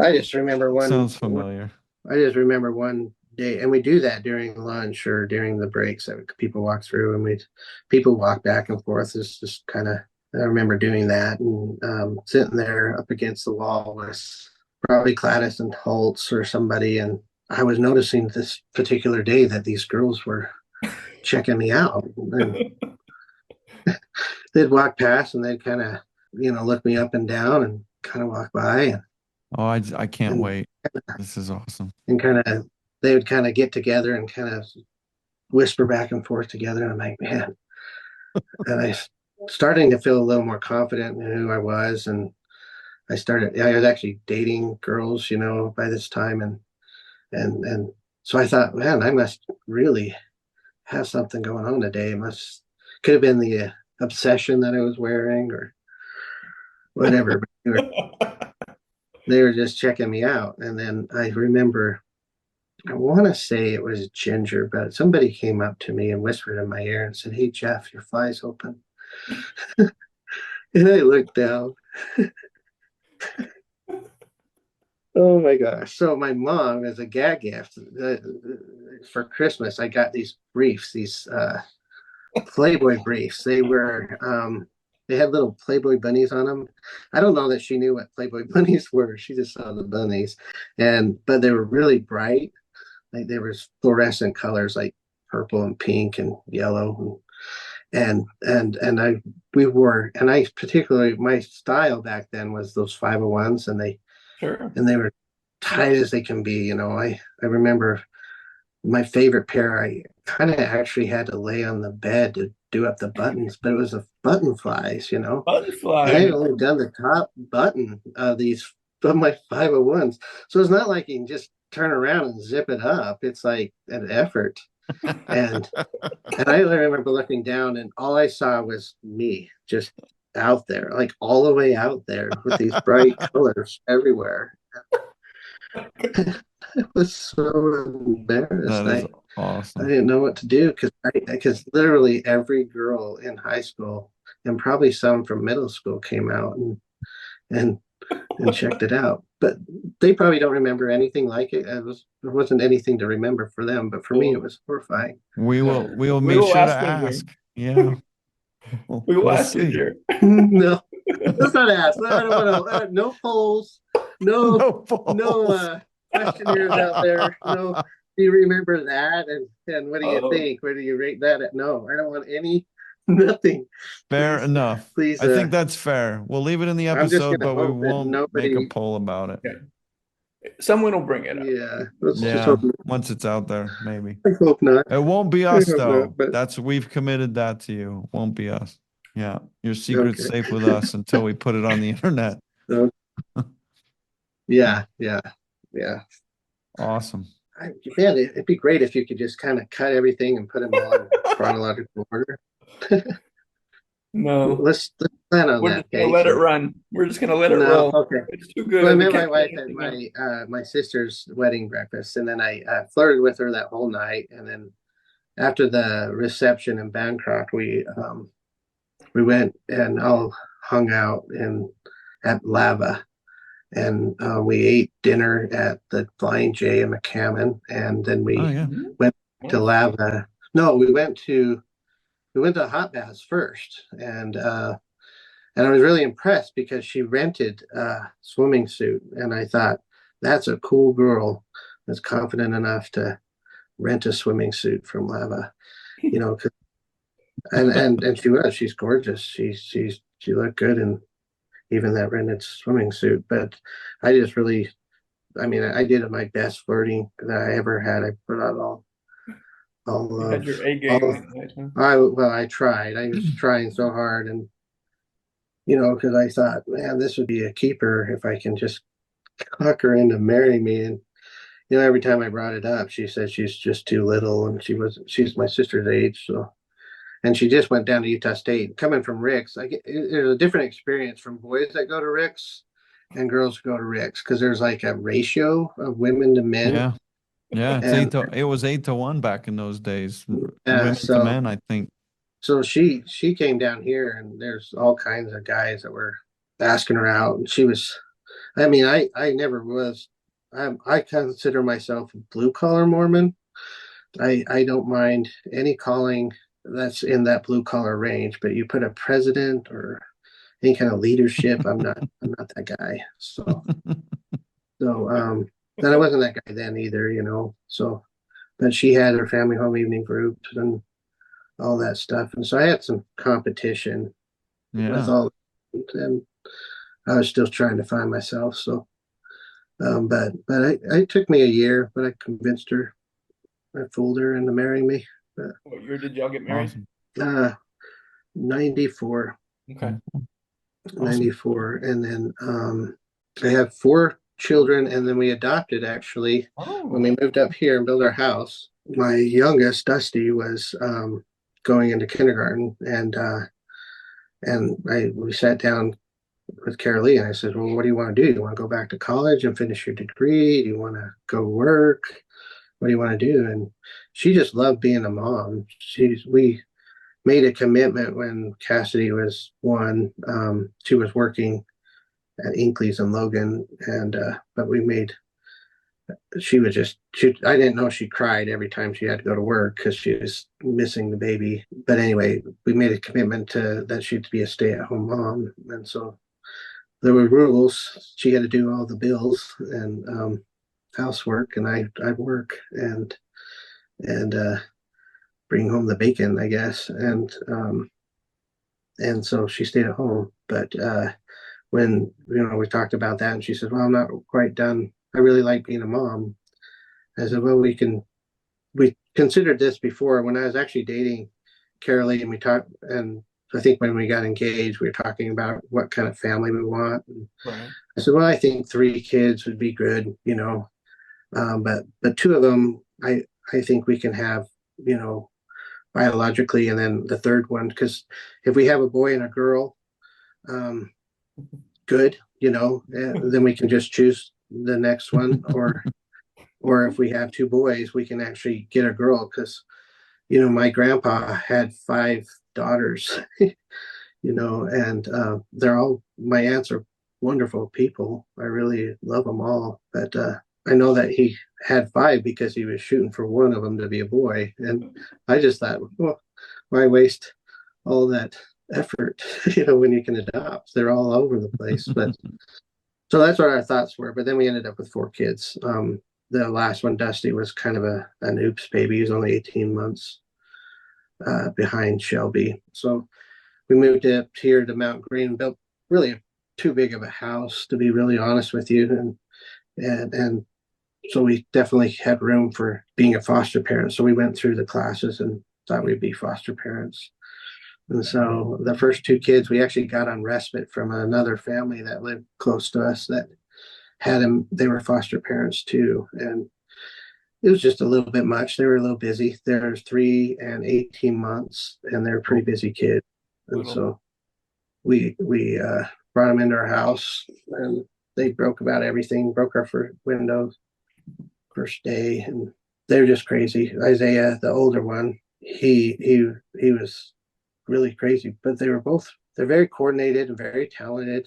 I just remember Sounds familiar. one day, and we do that during lunch or during the breaks that people walk through, and people walk back and forth. It's just kind of, I remember doing that, and sitting there up against the wall with probably Gladys and Holtz or somebody, and I was noticing this particular day that these girls were checking me out, and they'd walk past and they'd kind of, look me up and down and kind of walk by, Oh, I can't and, wait. This is awesome. and kind of, they would kind of get together and kind of whisper back and forth together. And I'm like, man, and I starting to feel a little more confident in who I was. And I was actually dating girls, by this time. And so I thought, man, I must really have something going on today. Could have been the obsession that I was wearing or whatever. But they were just checking me out. And then I remember, I want to say it was Ginger, but somebody came up to me and whispered in my ear and said, "Hey, Jeff, your fly's open." And I looked down. Oh my gosh. So my mom, as a gag gift, for Christmas, I got these briefs, these Playboy briefs. They had little Playboy bunnies on them. I don't know that she knew what Playboy bunnies were. She just saw the bunnies. But they were really bright. Like there was fluorescent colors like purple and pink and yellow. And I particularly, my style back then was those 501s, Sure. and they were tight as they can be. I remember my favorite pair, I kind of actually had to lay on the bed to do up the buttons, but it was a button flies. Butterfly. And I had only done the top button of my 501s. So it's not like you can just turn around and zip it up. It's like an effort. And I remember looking down, and all I saw was me just out there, like all the way out there with these bright colors everywhere. I was so embarrassed. That is I awesome. didn't know what to do because literally every girl in high school and probably some from middle school came out and checked it out. But they probably don't remember anything like it. There wasn't anything to remember for them, but for me it was horrifying. We will We make will sure to ask ask. Yeah. We will We'll ask you, see. dear. No, let's not ask. I don't want to. No polls. No. No balls. No questionnaires out there. No. Do you remember that? And what do you Oh. think? Where do you rate that at? No, I don't want nothing. Fair Please, enough. please. I think that's fair. We'll leave it in the I'm just episode, gonna but we hope that won't nobody. make a poll about it. Yeah. Someone will bring it up. Yeah, let's just Yeah, hope. once it's out there, maybe. I hope not. It won't be I us hope though. not, but We've committed that to you. Won't be us. Yeah, your secret's okay. safe with us until we put it on the internet. So, yeah. Awesome. Man, it'd be great if you could just kind of cut everything and put them all in chronological order. No. Let's plan on We're that. just gonna let it run. We're just gonna let it No, roll. okay. It's too good. Well, I We met my can't wife do at anything else. my sister's wedding breakfast, and then I flirted with her that whole night. And then after the reception in Bancroft, we went and all hung out at Lava, and we ate dinner at the Flying J in McCammon, and then we Oh yeah. went to Lava. No, we went to hot baths first, and I was really impressed because she rented a swimming suit, and I thought that's a cool girl that's confident enough to rent a swimming suit from Lava, 'cause- and she's gorgeous. She looked good in even that rented swimming suit. But I just really, I mean, I did my best flirting that I ever had. I put out all You had of your A all game of, that night, huh? I tried. I was trying so hard, and because I thought, man, this would be a keeper if I can just talk her into marrying me. And every time I brought it up, she said she's just too little, and she's my sister's age, so. And she just went down to Utah State. Coming from Rick's, there's a different experience from boys that go to Rick's and girls who go to Rick's, because there's like a ratio of women to men. Yeah. Yeah. And It was 8-1 back in those days. yeah, Women to men, I think. so she came down here, and there's all kinds of guys that were asking her out, and she was. I mean, I never was. I consider myself a blue collar Mormon. I don't mind any calling that's in that blue collar range, but you put a president or any kind of leadership, I'm not that guy. And I wasn't that guy then either. So, but she had her family home evening groups and all that stuff, and so I had some competition with Yeah. all, and I was still trying to find myself. So, but it took me a year, but I convinced her. I fooled her into marrying me. What year did y'all get married? Awesome. 94. Okay. 94. And then I have 4 children, and then we adopted actually when we moved up here and built our house. My youngest, Dusty, was going into kindergarten, and we sat down with Carol Lee, and I said, well, what do you want to do? You want to go back to college and finish your degree? Do you want to go work? What do you want to do? And she just loved being a mom. We made a commitment when Cassidy was 1. She was working at Inkley's and Logan, and but I didn't know she cried every time she had to go to work because she was missing the baby. But anyway, we made a commitment that she'd be a stay-at-home mom, and so there were rules. She had to do all the bills and housework, and I'd work and bring home the bacon, I guess, and so she stayed at home. But when we talked about that, and she said, "Well, I'm not quite done. I really like being a mom." I said, "Well, we considered this before when I was actually dating Carolee, and we talked, and I think when we got engaged, we were talking about what kind of family we want." And Right. I said, "Well, I think 3 kids would be good. But 2 of them, I think we can have, biologically, and then the third one, because if we have a boy and a girl, good, then we can just choose the next one, or if we have 2 boys, we can actually get a girl, because my grandpa had 5 daughters, and my aunts are wonderful people. I really love them all, but I know that he had 5 because he was shooting for one of them to be a boy. And I just thought, well, why waste all that effort, when you can adopt? They're all over the place. But so that's what our thoughts were. But then we ended up with 4 kids. The last one, Dusty, was kind of an oops baby. He was only 18 months behind Shelby. So we moved up here to Mount Green, built really too big of a house, to be really honest with you. And so we definitely had room for being a foster parent. So we went through the classes and thought we'd be foster parents. And so the first 2 kids, we actually got on respite from another family that lived close to us that had them. They were foster parents too. And it was just a little bit much. They were a little busy. They're 3 and 18 months, and they're pretty busy kids. And so we brought them into our house, and they broke about everything, broke our windows first day, and they're just crazy. Isaiah, the older one, he was really crazy, but they're very coordinated and very talented.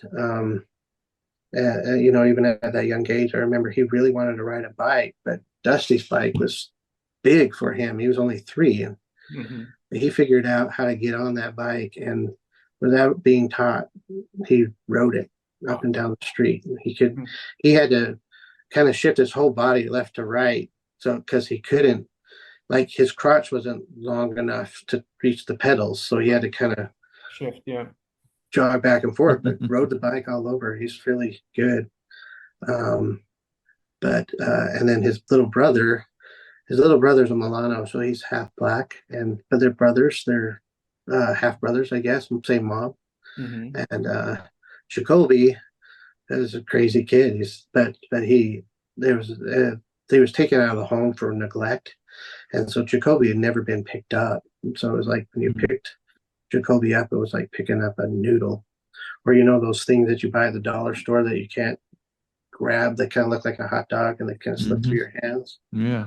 Even at that young age, I remember he really wanted to ride a bike, but Dusty's bike was big for him. He was only 3, and he figured out how to get on that bike, and without being taught, he rode it up and down the street. He had to kind of shift his whole body left to right, so because he couldn't, like, his crotch wasn't long enough to reach the pedals, so he had to kind of shift, jog back and forth, but rode the bike all over. He's really good. And then his little brother his little brother's a Milano, so he's half black, but they're brothers. They're half brothers, I guess, same mom. Mm-hmm. And Jacoby is a crazy kid. But he was taken out of the home for neglect, and so Jacoby had never been picked up. And so it was like when you picked Jacoby up, it was like picking up a noodle, or those things that you buy at the dollar store that you can't grab, that kind of look like a hot dog and they kind of slip through your hands. Yeah.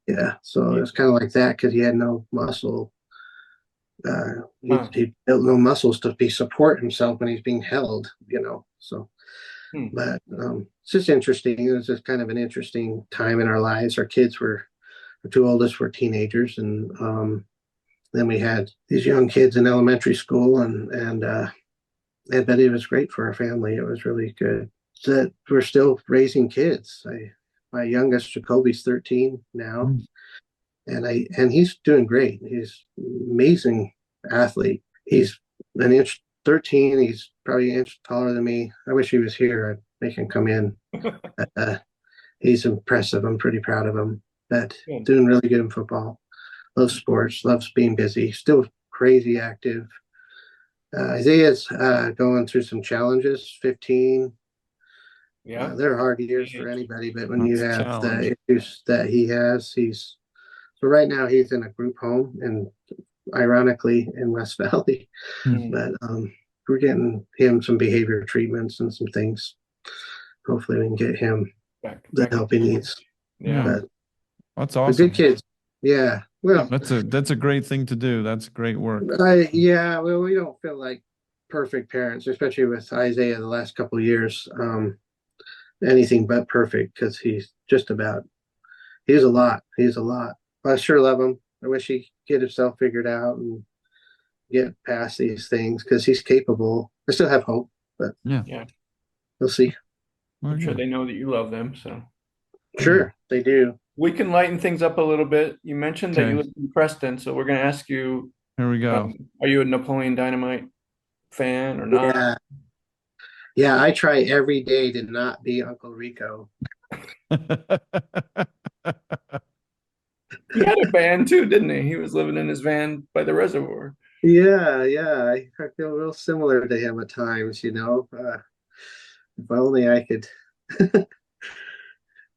Yeah, so it was kind of like that because he had no muscle. He built no muscles to support himself when he's being held, So, but it's just interesting. It was just kind of an interesting time in our lives. Our two oldest were teenagers, and then we had these young kids in elementary school, but it was great for our family. It was really good. That we're still raising kids. My youngest Jacoby's 13 now, and he's doing great. He's an amazing athlete. He's an inch 13. He's probably an inch taller than me. I wish he was here. I'd make him come in. He's impressive. I'm pretty proud of him. But doing really good in football. Loves sports. Loves being busy. Still crazy active. Isaiah's going through some challenges. 15. Yeah, they're hard years for anybody, but when you have challenge. the issues that he has, so right now he's in a group home, and ironically in West Valley, but we're getting him some behavior treatments and some things. Hopefully we can get him the help he needs. Yeah, but that's awesome. Good kids. Yeah, well, that's a great thing to do. That's great work. Well, we don't feel like perfect parents, especially with Isaiah the last couple of years. Anything but perfect, because he's a lot. I sure love him. I wish he could get himself figured out and get past these things, because he's capable. I still have hope, but yeah, we'll see. I'm sure they know that you love them, so sure they do. We can lighten things up a little bit. You mentioned that you live in Preston, so we're going to ask you. Here we go. Are you a Napoleon Dynamite fan or not? Yeah, I try every day to not be Uncle Rico. He had a van too, didn't he? He was living in his van by the reservoir. Yeah, I feel real similar to him at times, If only I could,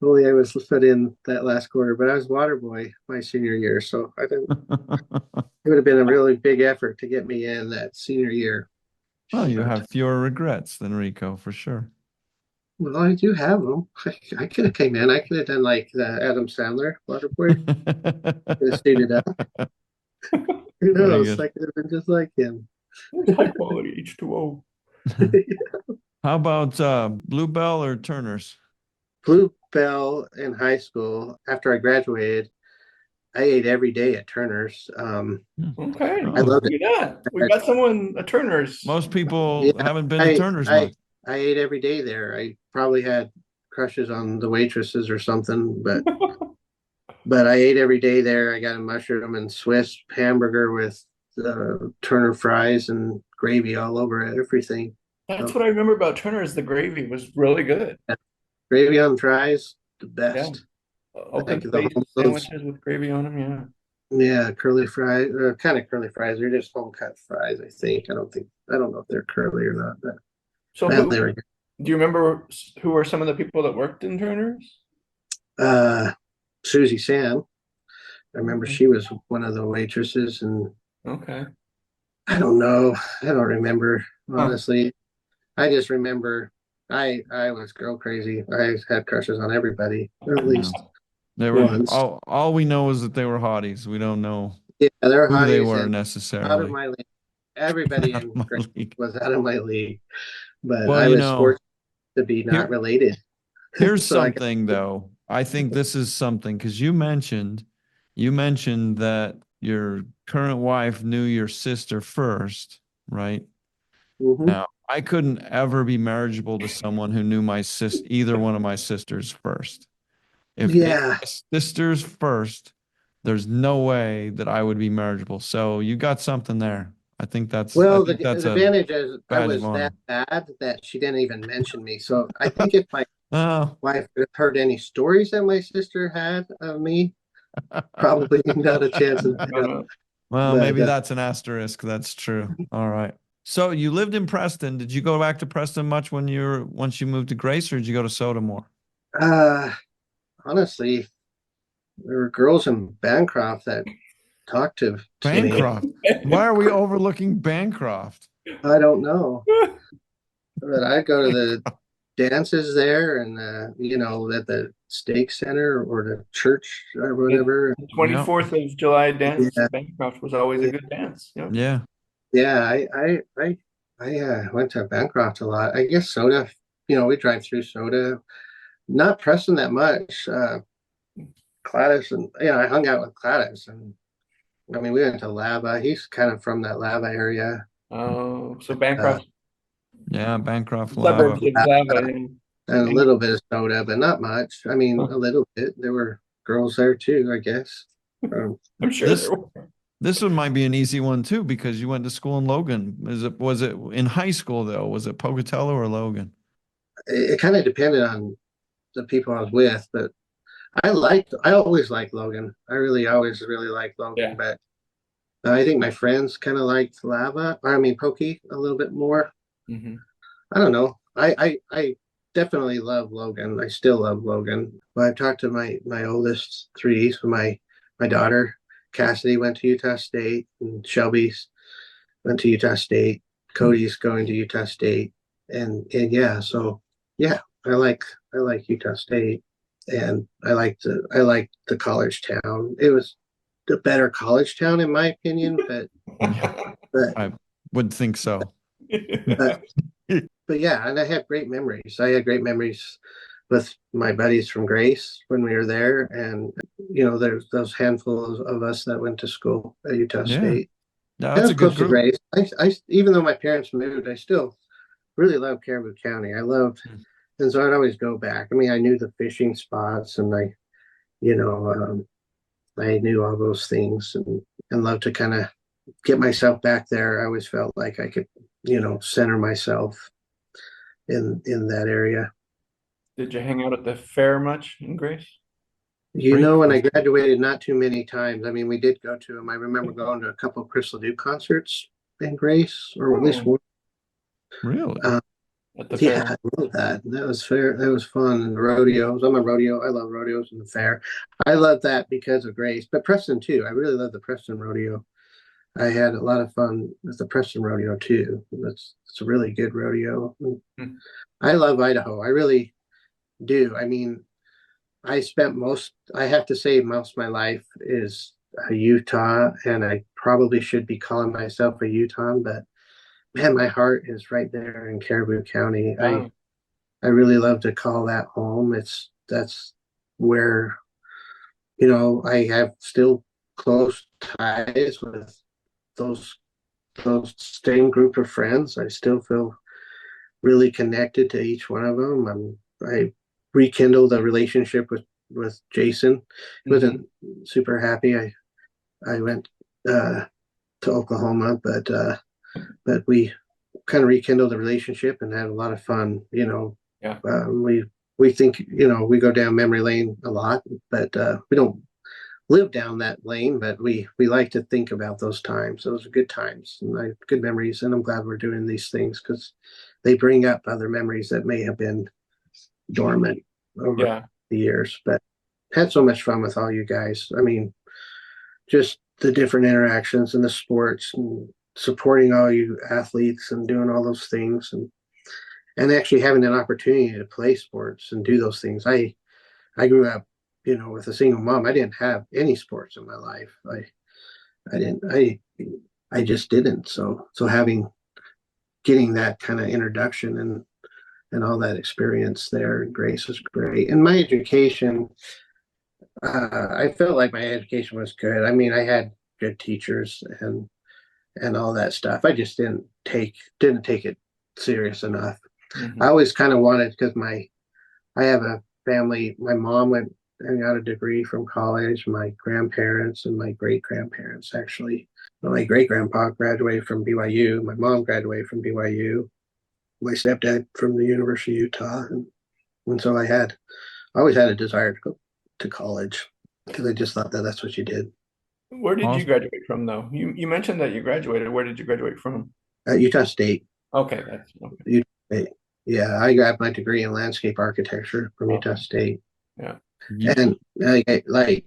only I was put in that last quarter, but I was water boy my senior year, so I didn't. It would have been a really big effort to get me in that senior year. Well, you have fewer regrets than Rico, for sure. Well, I do have them. I could have came in. I could have done like the Adam Sandler Waterboy. Could have stayed it up. Who knows? I could have been just like him. High quality H2O. How about Bluebell or Turner's? Bluebell in high school. After I graduated, I ate every day at Turner's. Okay, I loved it. That. We got someone at Turner's. Most people haven't been to Turner's much. I ate every day there. I probably had crushes on the waitresses or something, but but I ate every day there. I got a mushroom and Swiss hamburger with Turner fries and gravy all over everything. That's what I remember about Turner's. The gravy was really good. Yeah. Gravy on fries, the best. Open sandwiches with gravy on them, yeah. Yeah, curly fries, or kind of curly fries. They're just home cut fries, I think. I don't know if they're curly or not. But so do you remember who were some of the people that worked in Turner's? Susie Sam. I remember she was one of the waitresses, and I don't know. I don't remember, honestly. I just remember I was girl crazy. I had crushes on everybody, or at least they were once. All we know is that they were hotties. We don't know they were who hotties they were necessarily. Out of my league. Everybody in was out of my league. But well, I was fortunate to be not related. Here's something though. I think this is something, because you mentioned that your current wife knew your sister first, right? Mm-hmm. Now, I couldn't ever be marriageable to someone who knew either one of my sisters first. If they were my sisters first, there's no way that I would be marriageable. So you got something there. I think that's the advantage is I was that bad that she didn't even mention me. So I think if my wife had heard any stories that my sister had of me, Probably not a chance in hell. Well, But, maybe that's an asterisk. That's true. All right. So you lived in Preston. Did you go back to Preston much once you moved to Grace, or did you go to Soda more? honestly, there were girls in Bancroft that talked to me. Bancroft. Why are we overlooking Bancroft? I don't know, but I go to the dances there, and at the stake center or the church or whatever. The 24th of July dance Yeah, at Bancroft was always a good dance. Yeah. Yeah. yeah. I went to Bancroft a lot. I guess Soda. We drive through Soda. Not Preston that much. Gladys and I hung out with Gladys, and I mean we went to Lava. He's kind of from that Lava area. Oh, so Uh, Bancroft, Yeah, Bancroft Lava. suburbs of Lava. and a little bit of Soda, but not much. I mean, a little bit. There were girls there too, I guess. I'm sure This there were. this one might be an easy one too, because you went to school in Logan. Was it in high school though? Was it Pocatello or Logan? It kind of depended on the people I was with, but I always liked Logan. I really always really liked Logan, Yeah. but I think my friends kind of liked Lava. I mean, Pokey a little bit more. Mhm. I don't know. I definitely love Logan. I still love Logan. But I've talked to my oldest three. So my daughter Cassidy went to Utah State, and Shelby's went to Utah State. Cody's going to Utah State, and yeah. So yeah, I like Utah State, and I like the college town. It was the better college town in my opinion, but I would think so. but but yeah, and I had great memories. I had great memories with my buddies from Grace when we were there, and there's those handfuls of us that went to school at Utah Yeah. State. No, And that's a of good course to group. Grace. I even though my parents moved, I still really loved Caribou County. I loved, and so I'd always go back. I mean, I knew the fishing spots, and I knew all those things, and loved to kind of get myself back there. I always felt like I could, center myself in that area. Did you hang out at the fair much in Grace? When I graduated, not too many times. I mean, we did go to them. I remember going to a couple of Crystal Duke concerts in Grace, or at least one. Really? At the Yeah, fair. I love that. That was fair. That was fun. And the rodeos. I'm a rodeo. I love rodeos and the fair. I love that because of Grace, but Preston too. I really love the Preston rodeo. I had a lot of fun with the Preston rodeo too. It's a really good rodeo. Hmm. I love Idaho. I really do. I mean, I have to say most of my life is Utah, and I probably should be calling myself a Utah, but man, my heart is right there in Caribou County. Wow. I really love to call that home. That's where, I have still close ties with those same group of friends. I still feel really connected to each one of them. I rekindled a relationship with Jason. Wasn't super happy. I went to Oklahoma, but we kind of rekindled the relationship and had a lot of fun. Yeah. We think we go down memory lane a lot, but we don't live down that lane. But we like to think about those times. Those are good times and good memories. And I'm glad we're doing these things because they bring up other memories that may have been dormant over the years. But had so much fun with all you guys. I mean, just the different interactions and the sports and supporting all you athletes and doing all those things and actually having an opportunity to play sports and do those things. I grew up, with a single mom. I didn't have any sports in my life. I just didn't. So getting that kind of introduction and all that experience there, Grace was great. And my education, I felt like my education was good. I mean, I had good teachers and all that stuff. I just didn't take it serious enough. I always kind of wanted, because I have a family. My mom went and got a degree from college. My grandparents and my great grandparents, actually. My great grandpa graduated from BYU. My mom graduated from BYU. My stepdad from the University of Utah, and so I always had a desire to go to college. because I just thought that that's what you did. Where did you Awesome. graduate from, though? You mentioned that you graduated. Where did you graduate from? At Utah State. Okay, that's okay. Utah State. Yeah, I got my degree in landscape architecture from Utah Okay. State. Yeah. And like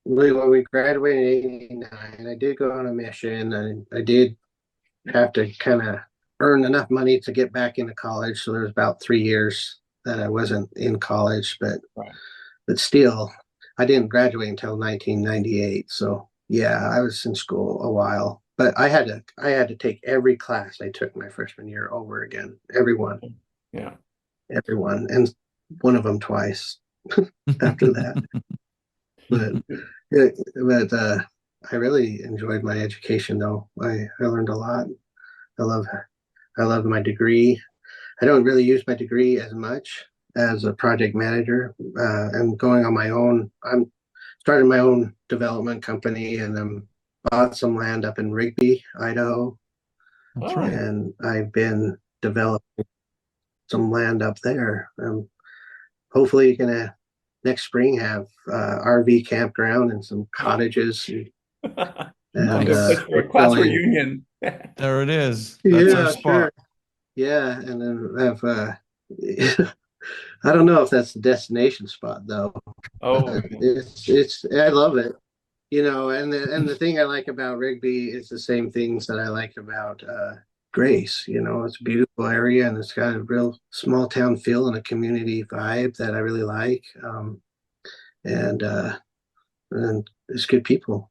when we graduated in '89, I did go on a mission, and I did have to kind of earn enough money to get back into college. So there was about 3 years that I wasn't in college, Right. but still, I didn't graduate until 1998. So yeah, I was in school a while, but I had to take every class I took my freshman year over again, Yeah. everyone, and one of them twice after that. But I really enjoyed my education though. I learned a lot. I love I love my degree. I don't really use my degree as much as a project manager. I'm going on my own. I'm starting my own development company, and I'm bought some land up in Rigby, Idaho, That's Oh, right. and I've been developing some land up there. Hopefully gonna next spring have RV campground and some cottages and good Nice. place for we're a class selling. reunion. There it is. That's our Yeah, spot. sure. Yeah, and then have I don't know if that's the destination spot though. Oh, yeah. It's I love it. And the thing I like about Rigby is the same things that I like about Grace. It's a beautiful area, and it's got a real small town feel and a community vibe that I really like. And and it's good people.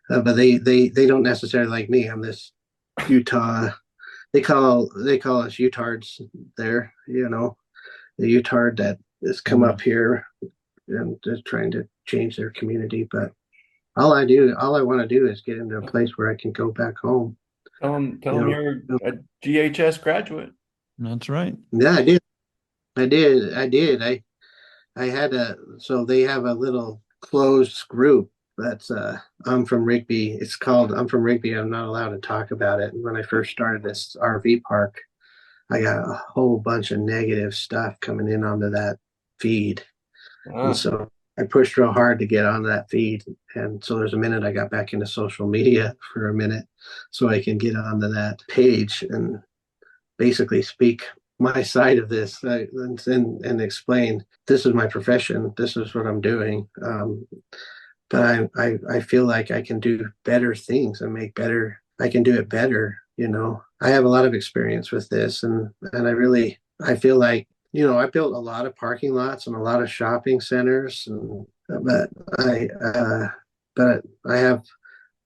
But they don't necessarily like me. I'm this Utah. They call us Utards there. The Utard that has come up here and is trying to change their community. But all I want to do is get into a place where I can go back home. Tell You them know, you're a GHS graduate. That's right. yeah, I had so they have a little closed group that's I'm from Rigby. It's called I'm from Rigby. I'm not allowed to talk about it. When I first started this RV park, I got a whole bunch of negative stuff coming in onto that feed. And Ah, so I pushed real hard to get onto that feed. And so there's a minute I got back into social media for a minute so I can get onto that page and basically speak my side of this and explain this is my profession, this is what I'm doing. But I feel like I can do better things and I can do it better. I have a lot of experience with this, and I feel like, I built a lot of parking lots and a lot of shopping centers, but I, uh, but I have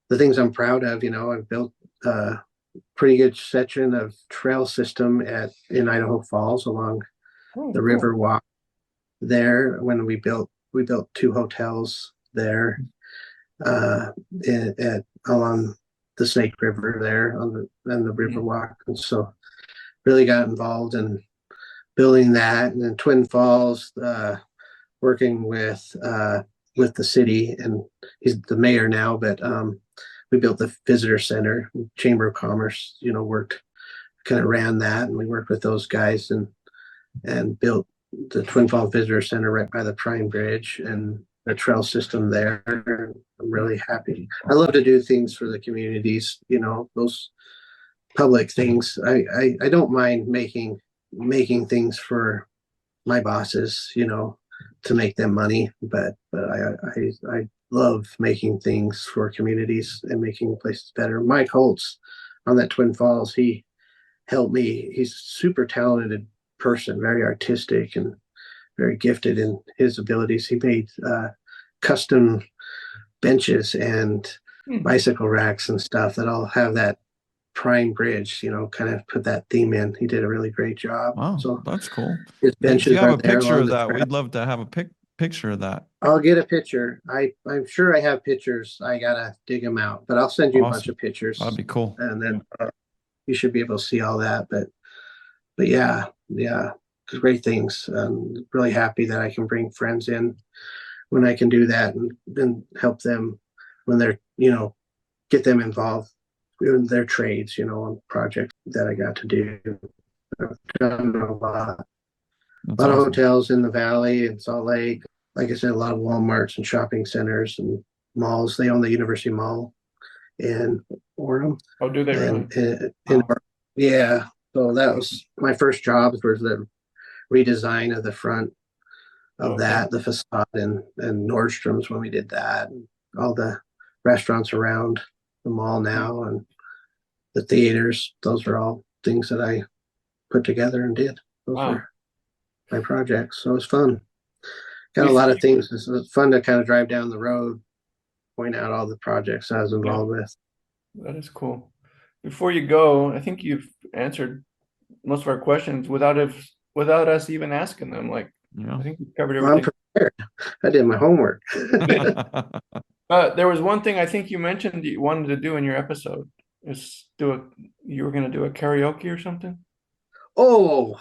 the things I'm proud of. I've built a pretty good section of trail system in Idaho Falls along oh, the cool. river walk there. When we built two hotels there along the Snake River there on the river walk, and so really got involved in building that. And then Twin Falls, working with the city, and he's the mayor now, but we built the visitor center. Chamber of Commerce, kind of ran that, and we worked with those guys and built the Twin Falls Visitor Center right by the Prime Bridge and the trail system there. I'm really happy. I love to do things for the communities, those public things. I don't mind making things for my bosses, to make them money, but I love making things for communities and making places better. Mike Holtz on that Twin Falls, he helped me. He's a super talented person, very artistic and very gifted in his abilities. He made custom benches and Hmm. bicycle racks and stuff that all have that prime bridge, kind of put that theme in. He did a really great job. Wow, So that's cool. his If you benches have are a there picture along of the that, trail. we'd love to have a picture of that. I'll get a picture. I'm sure I have pictures. I gotta dig them out, but I'll send you a bunch Awesome. of pictures, That'd be cool. and then you should be able to see all that. But yeah, great things. I'm really happy that I can bring friends in when I can do that, and help them when they're, get them involved in their trades, on projects that I got to do. I've done a lot That's of awesome. hotels in the valley in Salt Lake, like I said, a lot of Walmarts and shopping centers and malls. They own the University Mall in Orem. Oh, do they really? And yeah, so that was my first job, was the redesign of the front of Okay. the facade, and Nordstrom's when we did that, and all the restaurants around the mall now, and the theaters. Those are all things that I put together and did. Those Wow. were my projects. So it was fun. Got a Before lot of you- things. It's fun to kind of drive down the road, point out all the projects I was involved with. That is cool. Before you go, I think you've answered most of our questions without us even asking them. Like, Yeah. I think you've covered Well, I'm everything. prepared. I did my homework. There was one thing I think you mentioned that you wanted to do in your episode. You were going to do a karaoke or something? Oh,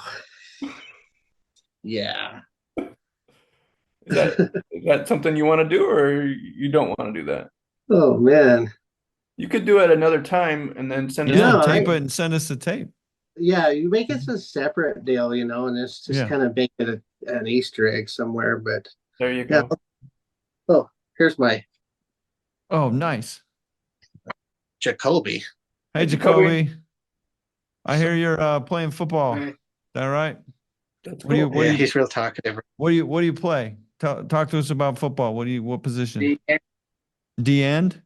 yeah. Is that something you want to do, or you don't want to do that? Oh man. You could do it another time and then send us. Yeah, No, tape it and send us the tape. Yeah, you make it a separate deal, and it's just Yeah. kind of make it an Easter egg somewhere. But There you yeah. go. Oh, here's my Oh, nice. Jacoby. Hey, Jacoby. I hear you're playing football. Is that right? That's What do you cool. Yeah, he's real talkative. What do you play? Talk to us about football. What position? D end?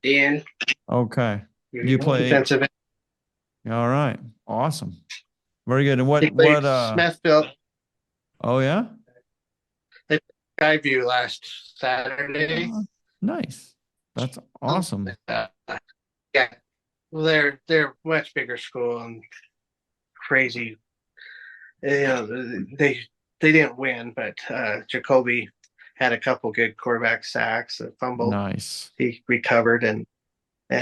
Dan. Okay. Do you play? Defensive end. All right. Awesome. Very good. And He played Smithville oh yeah? Skyview last Saturday. Nice. That's awesome. Yeah. Well, they're much bigger school and crazy. They didn't win, but Jacoby had a couple good quarterback sacks, a fumble. Nice. He recovered, and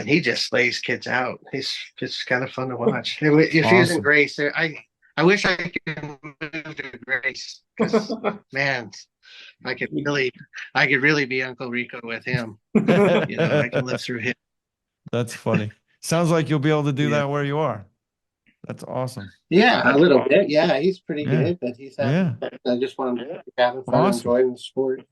he just lays kids out. He's just kind of fun to watch. If he was in Awesome. Grace, I wish I could move to Grace. 'Cause, man, I could really be Uncle Rico with him. I can live through him. That's funny. Sounds like you'll be able to do Yeah. that where you are. That's awesome. Yeah, a little bit. Yeah, he's pretty Yeah. good, but he's Yeah. I just want him to be having fun, Awesome. enjoying the sport.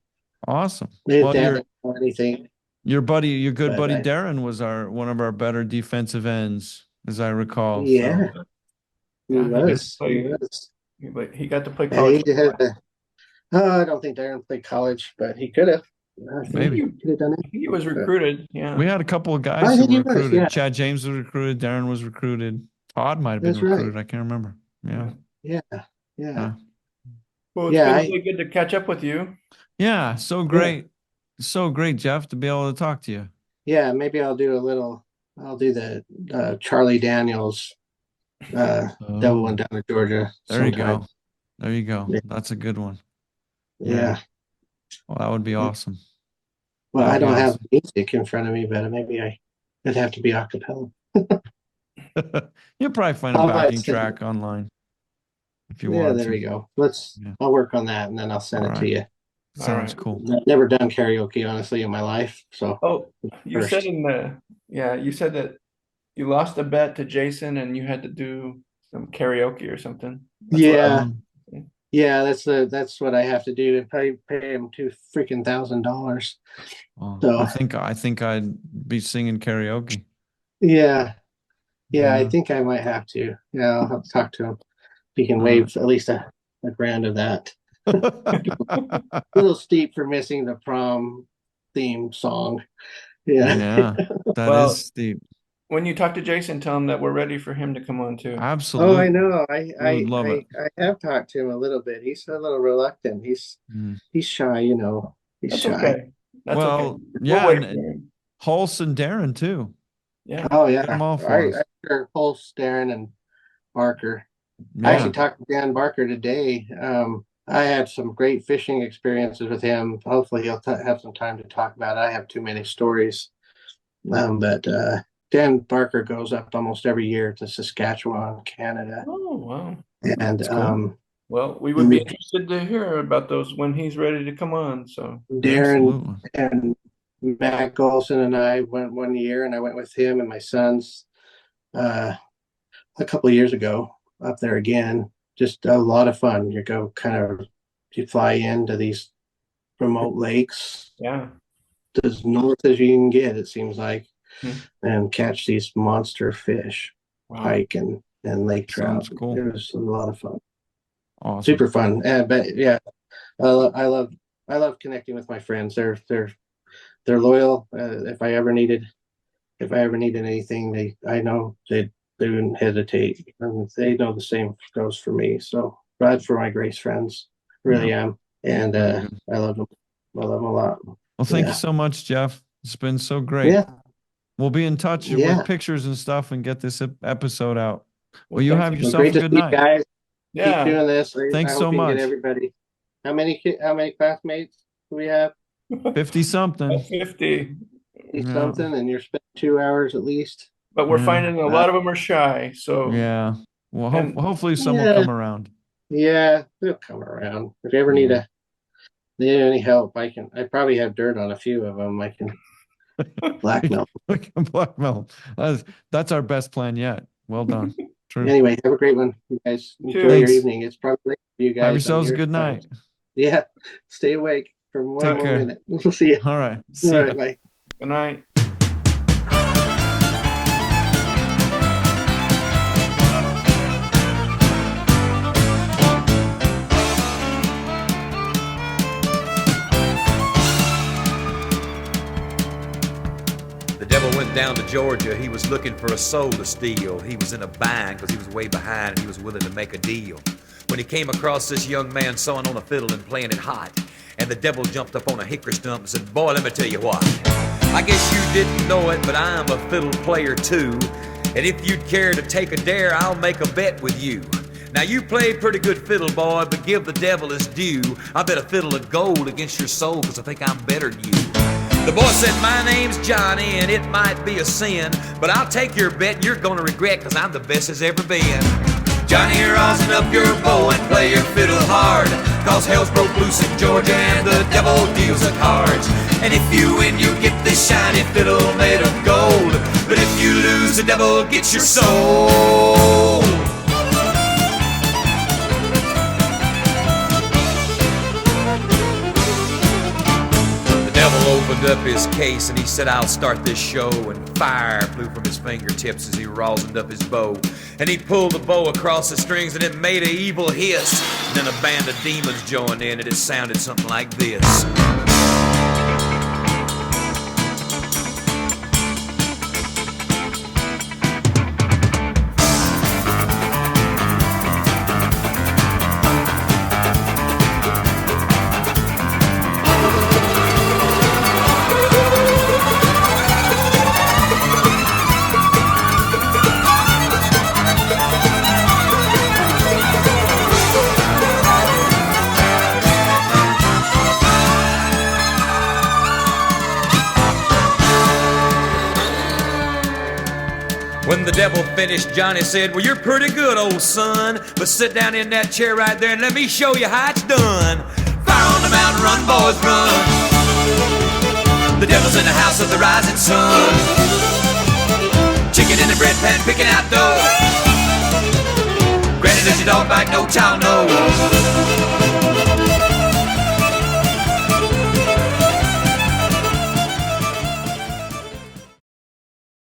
Awesome. His Well, dad your didn't know anything. your good But buddy I- Darren was one of our better defensive ends, as I recall. Yeah, So, he Yeah, he was. did He play- was. He got to play And college. he had I don't think Darren played college, but he could have. Maybe. He could have done I it. think he was recruited. Yeah. we had a couple of I guys who think he were was, recruited. yeah. Chad James was recruited. Darren was recruited. Todd might have been That's right. recruited. I can't remember. Yeah. Yeah. Well, it's Yeah, been really good to catch up with you. Yeah. So great. So great, Jeff, to be able to talk to you. Yeah, maybe I'll do the Charlie Daniels Devil one down in Georgia. There you sometime. go. There you go. Yeah. That's a good one. Yeah. Well, that would be awesome. Well, I That'd be don't have awesome. music in front of me, but maybe it'd have to be a cappella. You'll probably find a I'll backing send track online if you Yeah, want there to. we go. Yeah. I'll work on that and then I'll send All it to right. you. Sounds right. cool. I've never done karaoke, honestly, in my life. So Oh, you First. said you said that you lost a bet to Jason and you had to do some karaoke or something. That's what Yeah. Um, yeah, that's what I have to do, and pay him $2,000. well, So- I think I'd be singing karaoke. Yeah. Yeah, I Yeah. think I might have to. Yeah, I'll have to talk to him. He can All waive at least a grand of that. A little steep for missing the prom theme song. Yeah. Yeah, that is Well, steep. when you talk to Jason, tell him that we're ready for him to come on too. Absolutely. Oh, I know. We would love it. I have talked to him a little bit. He's a little reluctant. He's Mm. shy, He's That's shy. okay. That's Well, okay. yeah, We'll wait and- for him. Hulse and Darren too. Yeah. Oh Get 'em yeah. all for us. I heard Holst, Darren, and Barker. I Yeah. actually talked to Dan Barker today. I had some great fishing experiences with him. Hopefully, he'll have some time to talk about it. I have too many stories. But Dan Barker goes up almost every year to Saskatchewan, Canada, Oh, wow. and That's cool. Well, we would be Yeah. interested to hear about those when he's ready to come on. So Darren Absolutely. and Matt Golson and I went one year, and I went with him and my sons a couple of years ago up there again. Just a lot of fun. You fly into these remote lakes, Yeah. as north as you can get, it seems like, Hmm. and catch these monster fish, Wow. pike and lake trout. Sounds cool. It was a lot of fun. Awesome. Super fun. But yeah, I love connecting with my friends. They're loyal. If I ever needed anything, I know they wouldn't hesitate, and they know the same goes for me. So glad for my Grace friends, really am, and I love them. I love them a lot. Well, thank you Yeah. so much, Jeff. It's been so great. Yeah, We'll be in touch Yeah. with pictures and stuff and get this episode out. Well, Well, you thank have you. well, yourself great a to good see you night. guys. Yeah. Keep doing this. Thanks I so hope you can much. get everybody. How many classmates do we have? 50 something. 50. Yeah. Something, and you're spending 2 hours at least. But we're Yeah. finding a lot of them are shy. So Yeah. Well, And- hopefully some will Yeah. come around. Yeah, they'll come around. If you ever need any help, I probably have dirt on a few of them. I can blackmail. We can blackmail. That's our best plan yet. Well done. True. Anyway, have a great one, you guys. Enjoy Thanks. your evening. It's probably late for you guys. Have on yourselves a your good time. night. Yeah, stay awake for one Take more care. minute. We'll see you. All right. See All ya. right, bye. good night. The devil went down to Georgia. He was looking for a soul to steal. He was in a bind because he was way behind and he was willing to make a deal. When he came across this young man sawing on a fiddle and playing it hot, and the devil jumped up on a hickory stump and said, "Boy, let me tell you what. I guess you didn't know it, but I'm a fiddle player too. And if you'd care to take a dare, I'll make a bet with you. Now you play pretty good fiddle, boy, but give the devil his due. I bet a fiddle of gold against your soul, cause I think I'm better than you." The boy said, "My name's Johnny, and it might be a sin, but I'll take your bet and you're gonna regret, cause I'm the best as ever been. Johnny, rosin up your bow and play your fiddle hard, cause hell's broke loose in Georgia and the devil deals the cards. And if you win, you get this shiny fiddle made of gold, but if you lose, the devil gets your soul." The devil opened up his case and he said, "I'll start this show," and fire flew from his fingertips as he rosined up his bow. And he pulled the bow across the strings and it made an evil hiss. And then a band of demons joined in and it sounded something like this. When the devil finished, Johnny said, "Well, you're pretty good, old son, but sit down in that chair right there and let me show you how it's done. Fire on the mountain, run, boys, run. The devil's in the house of the rising sun. Chicken in the bread pan, picking out dough. Granted, does your dog bite? No child knows.